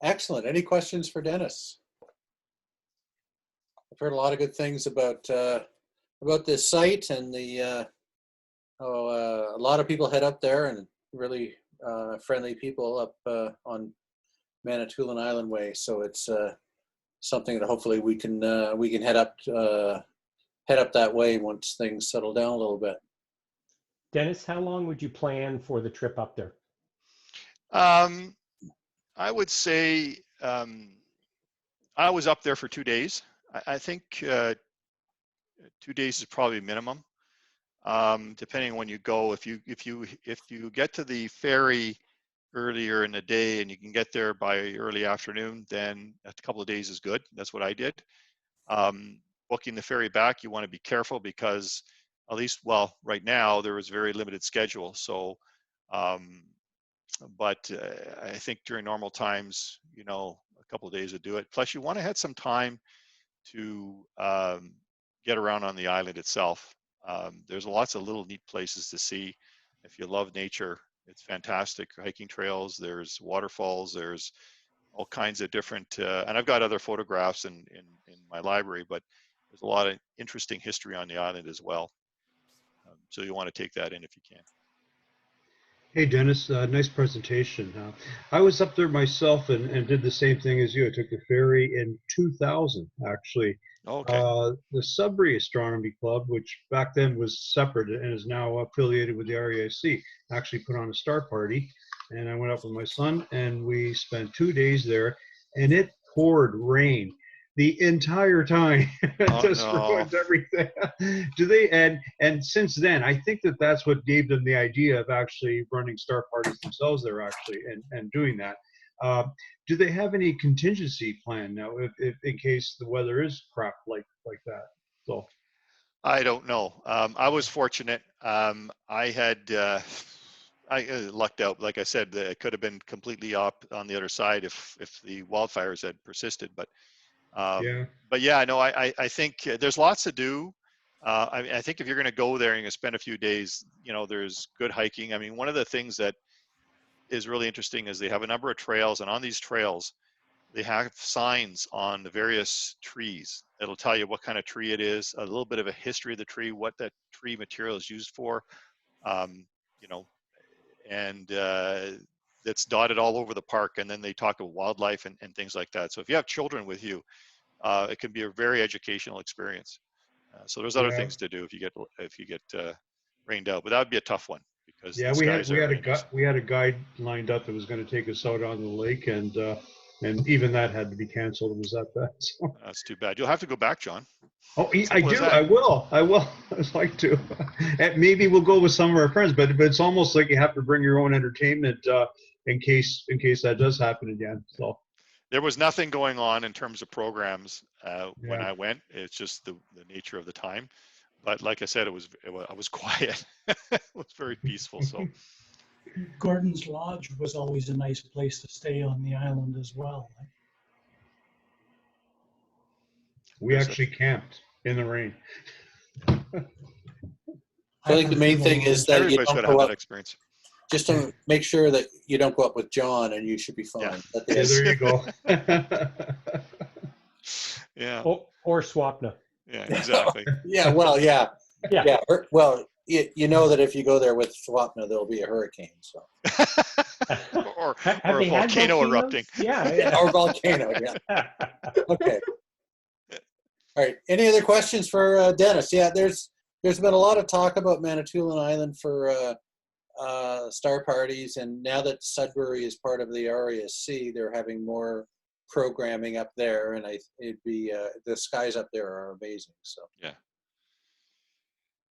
Excellent. Any questions for Dennis? I've heard a lot of good things about this site, and a lot of people head up there, and really friendly people up on Manitoulin Island Way. So it's something that hopefully we can head up that way once things settle down a little bit. Dennis, how long would you plan for the trip up there? I would say I was up there for 2 days. I think 2 days is probably minimum, depending on when you go. If you get to the ferry earlier in the day and you can get there by early afternoon, then a couple of days is good. That's what I did. Booking the ferry back, you want to be careful because at least, well, right now there was very limited schedule. So, but I think during normal times, a couple of days would do it. Plus, you want to have some time to get around on the island itself. There's lots of little neat places to see. If you love nature, it's fantastic. Hiking trails, there's waterfalls, there's all kinds of different, and I've got other photographs in my library, but there's a lot of interesting history on the island as well. So you want to take that in if you can. Hey, Dennis, nice presentation. I was up there myself and did the same thing as you. I took the ferry in 2000, actually. Okay. The Sudbury Astronomy Club, which back then was separate and is now affiliated with the REIC, actually put on a star party. And I went up with my son and we spent 2 days there, and it poured rain the entire time. Just ruined everything. Do they, and since then, I think that's what gave them the idea of actually running star parties themselves there, actually, and doing that. Do they have any contingency plan now if in case the weather is crap like that? So I don't know. I was fortunate. I lucked out. Like I said, it could have been completely up on the other side if the wildfires had persisted. But yeah, no, I think there's lots to do. I think if you're going to go there and you spend a few days, there's good hiking. I mean, one of the things that is really interesting is they have a number of trails, and on these trails, they have signs on the various trees. It'll tell you what kind of tree it is, a little bit of a history of the tree, what that tree material is used for, and that's dotted all over the park. And then they talk about wildlife and things like that. So if you have children with you, it can be a very educational experience. So there's other things to do if you get rained out, but that would be a tough one because we had a guide lined up that was going to take us out on the lake, and even that had to be canceled. It was that bad. So. That's too bad. You'll have to go back, John. Oh, I do. I will. I'd like to. And maybe we'll go with some of our friends, but it's almost like you have to bring your own entertainment in case that does happen again. So. There was nothing going on in terms of programs when I went. It's just the nature of the time. But like I said, I was quiet. It was very peaceful. So Gordon's Lodge was always a nice place to stay on the island as well. We actually camped in the rain. So I think the main thing is that you Everybody's don't got to go have up. that experience. Just to make sure that you don't go up with John, and you should be fine. Yeah. That Yeah, is- there you go. Yeah. Or Swapna. Yeah, exactly. yeah, well, yeah, Yeah. yeah. Well, you know that if you go there with Swapna, there'll be a hurricane. So or Have or a they had volcano volcanoes? erupting. Yeah. yeah, or volcano. Yeah. Okay. All right. Any other questions for Dennis? Yeah, there's been a lot of talk about Manitoulin Island for star parties, and now that Sudbury is part of the RASC, they're having more programming up there, and it'd be the skies up there are amazing. So Yeah.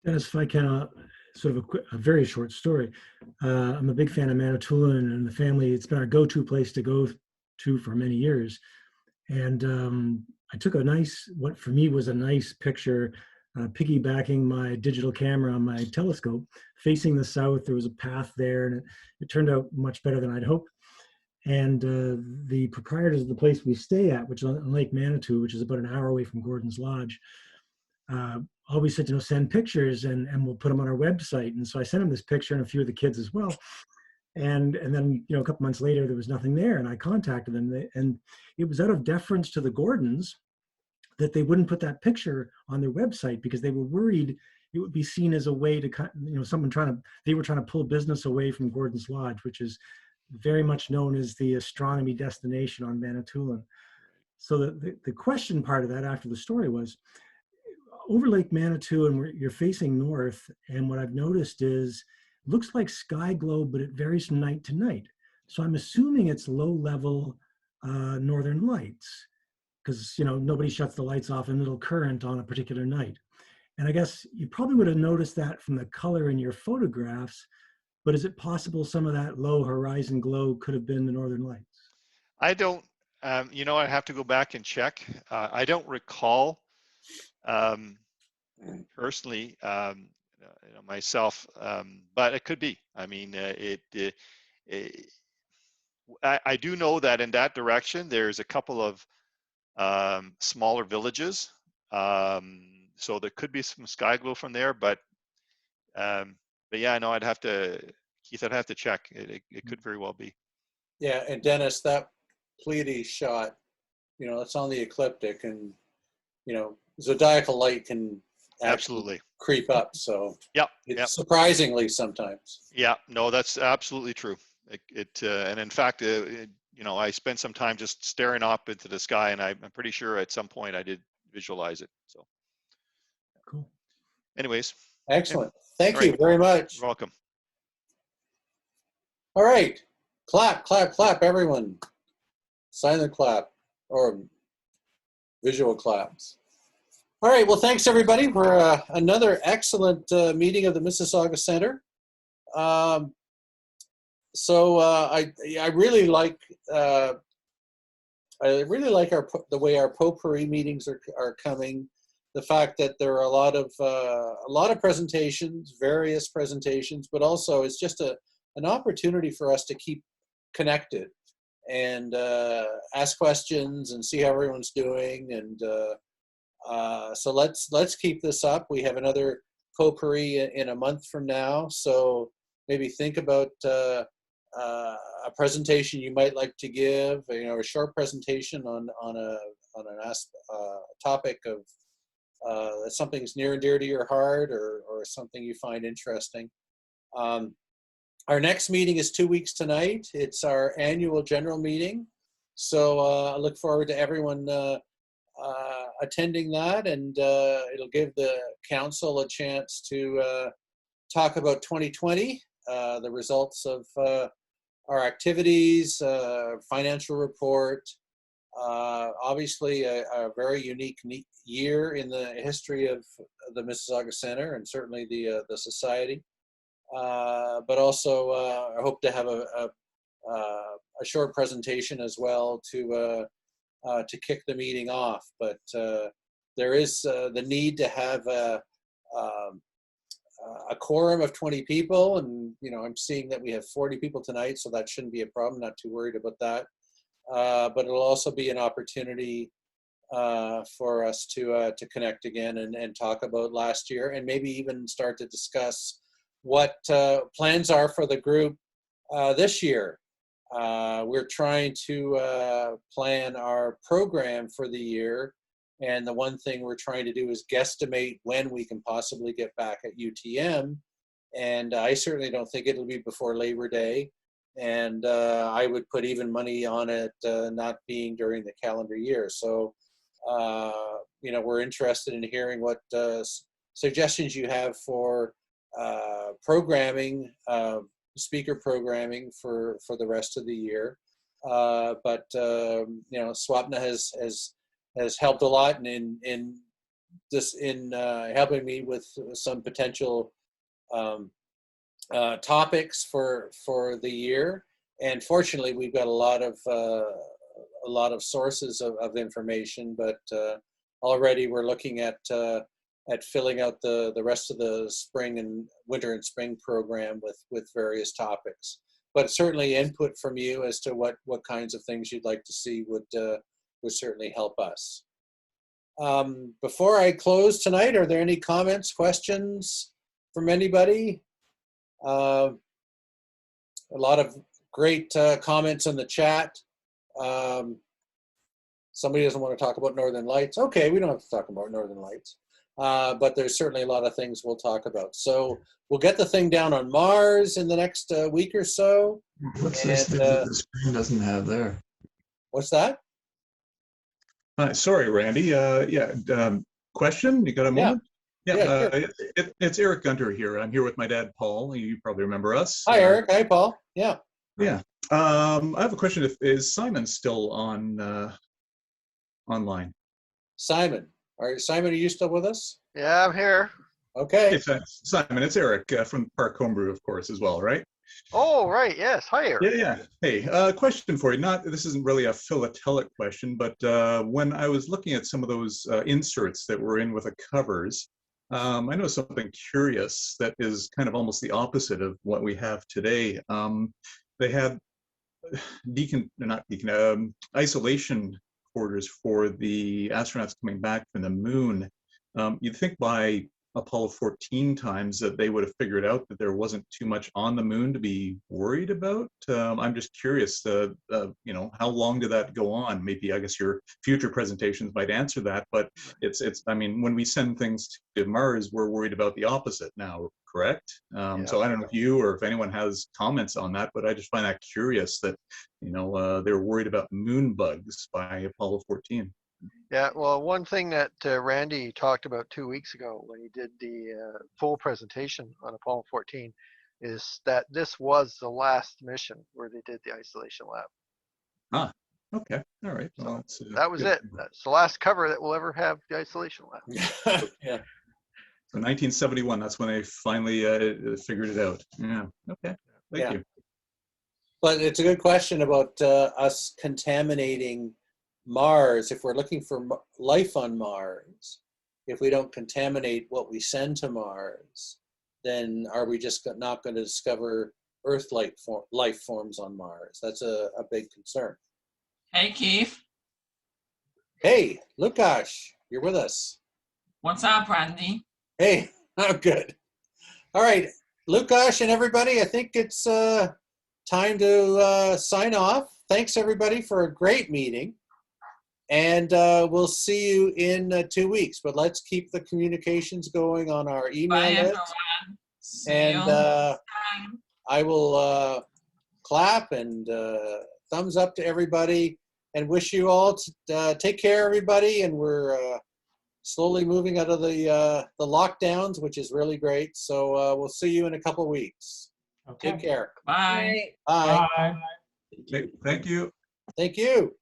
Dennis, if I can, sort of a very short story. I'm a big fan of Manitoulin and the family. It's been our go-to place to go to for many years. And I took what for me was a nice picture, piggybacking my digital camera on my telescope, facing the south. There was a path there, and it turned out much better than I'd hoped. And the proprietors of the place we stay at, which is on Lake Manitou, which is about an hour away from Gordon's Lodge, always said, send pictures and we'll put them on our website. And so I sent him this picture and a few of the kids as well. And then, a couple months later, there was nothing there. And I contacted them, and it was out of deference to the Gordons that they wouldn't put that picture on their website because they were worried it would be seen as a way to, they were trying to pull business away from Gordon's Lodge, which is very much known as the astronomy destination on Manitoulin. So the question part of that after the story was, over Lake Manitou, and you're facing north, and what I've noticed is, looks like sky glow, but it varies from night to night. So I'm assuming it's low-level northern lights, because nobody shuts the lights off in middle current on a particular night. And I guess you probably would have noticed that from the color in your photographs, but is it possible some of that low horizon glow could have been the northern lights? I don't, I have to go back and check. I don't recall personally, myself, but it could be. I mean, I do know that in that direction, there's a couple of smaller villages. So there could be some sky glow from there, but yeah, no, Keith, I'd have to check. It could very well be. yeah, and Dennis, that Pleiades shot, it's on the ecliptic, and zodiacal light can Absolutely creep up. So yeah, surprisingly sometimes. Yeah, no, that's absolutely true. And in fact, I spent some time just staring up into the sky, and I'm pretty sure at some point I did visualize it. So cool. Anyways. Excellent. Yeah. Thank you very much. You're welcome. All right. Clap, clap, clap, everyone. Silent clap or visual claps. All right. Well, thanks, everybody, for another excellent meeting of the Mississauga Center. So I really like the way our Potpourri meetings are coming. The fact that there are a lot of presentations, various presentations, but also it's just an opportunity for us to keep connected and ask questions and see how everyone's doing. And so let's keep this up. We have another Potpourri in a month from now, so maybe think about a presentation you might like to give. A short presentation on a topic of something that's near and dear to your heart, or something you find interesting. Our next meeting is 2 weeks tonight. It's our annual general meeting. So I look forward to everyone attending that, and it'll give the council a chance to talk about 2020, the results of our activities, financial report. Obviously a very unique year in the history of the Mississauga Center, and certainly the society. But also I hope to have a short presentation as well to kick the meeting off. But there is the need to have a quorum of 20 people, and I'm seeing that we have 40 people tonight, so that shouldn't be a problem. Not too worried about that. But it'll also be an opportunity for us to connect again and talk about last year, and maybe even start to discuss what plans are for the group this year. We're trying to plan our program for the year, and the one thing we're trying to do is guesstimate when we can possibly get back at UTM, and I certainly don't think it'll be before Labor Day, and I would put even money on it not being during the calendar year. So you know, we're interested in hearing what suggestions you have for programming, speaker programming for the rest of the year. But you know, Swapna has helped a lot in helping me with some potential topics for the year. And fortunately, we've got a lot of sources of information, but already we're looking at filling out the rest of the spring and winter and spring program with various topics. But certainly input from you as to what kinds of things you'd like to see would certainly help us. Before I close tonight, are there any comments, questions from anybody? A lot of great comments in the chat. Somebody doesn't want to talk about Northern Lights. Okay, we don't have to talk about Northern Lights. But there's certainly a lot of things we'll talk about. So we'll get the thing down on Mars in the next week or so. What's this thing that the screen doesn't have there? What's that? Sorry, Randy. Question? You got a moment? Yeah, sure. It's Eric Gunter here. I'm here with my dad, Paul. You probably remember us. Hi, Eric. Hi, Paul. Yeah. Yeah. I have a question. Is Simon still on online? Simon. Simon, are you still with us? Yeah, I'm here. Okay. Hey, Simon, it's Eric from Park Homebrew, of course, as well, right? Oh, right. Yes. Hi, Eric. Yeah. Hey, question for you. This isn't really a philatelic question, but when I was looking at some of those inserts that were in with the covers, I noticed something curious that is kind of almost the opposite of what we have today. They had isolation quarters for the astronauts coming back from the moon. You'd think by Apollo 14 times that they would have figured out that there wasn't too much on the moon to be worried about. I'm just curious, you know, how long did that go on? Maybe, I guess your future presentations might answer that, but I mean, when we send things to Mars, we're worried about the opposite now, correct? So I don't know if you or if anyone has comments on that, but I just find that curious that, you know, they were worried about moon bugs by Apollo 14. Yeah, well, one thing that Randy talked about 2 weeks ago when he did the full presentation on Apollo 14 is that this was the last mission where they did the isolation lab. Ah, okay, all right. Well, that was it. That's the last cover that we'll ever have the isolation lab. Yeah. So 1971, that's when they finally figured it out. Yeah, okay, thank you. But it's a good question about us contaminating Mars. If we're looking for life on Mars, if we don't contaminate what we send to Mars, then are we just not going to discover Earth-like life forms on Mars? That's a big concern. Hey, Keith. Hey, Lukash, you're with us. What's up, Randy? Hey, I'm good. All right, Lukash and everybody, I think it's time to sign off. Thanks, everybody, for a great meeting. And we'll see you in 2 weeks. But let's keep the communications going on our email list. And I will clap and thumbs up to everybody and wish you all to take care, everybody. And we're slowly moving out of the lockdowns, which is really great. So we'll see you in a couple weeks. Okay. Take care. Bye. Bye. Thank you. Thank you.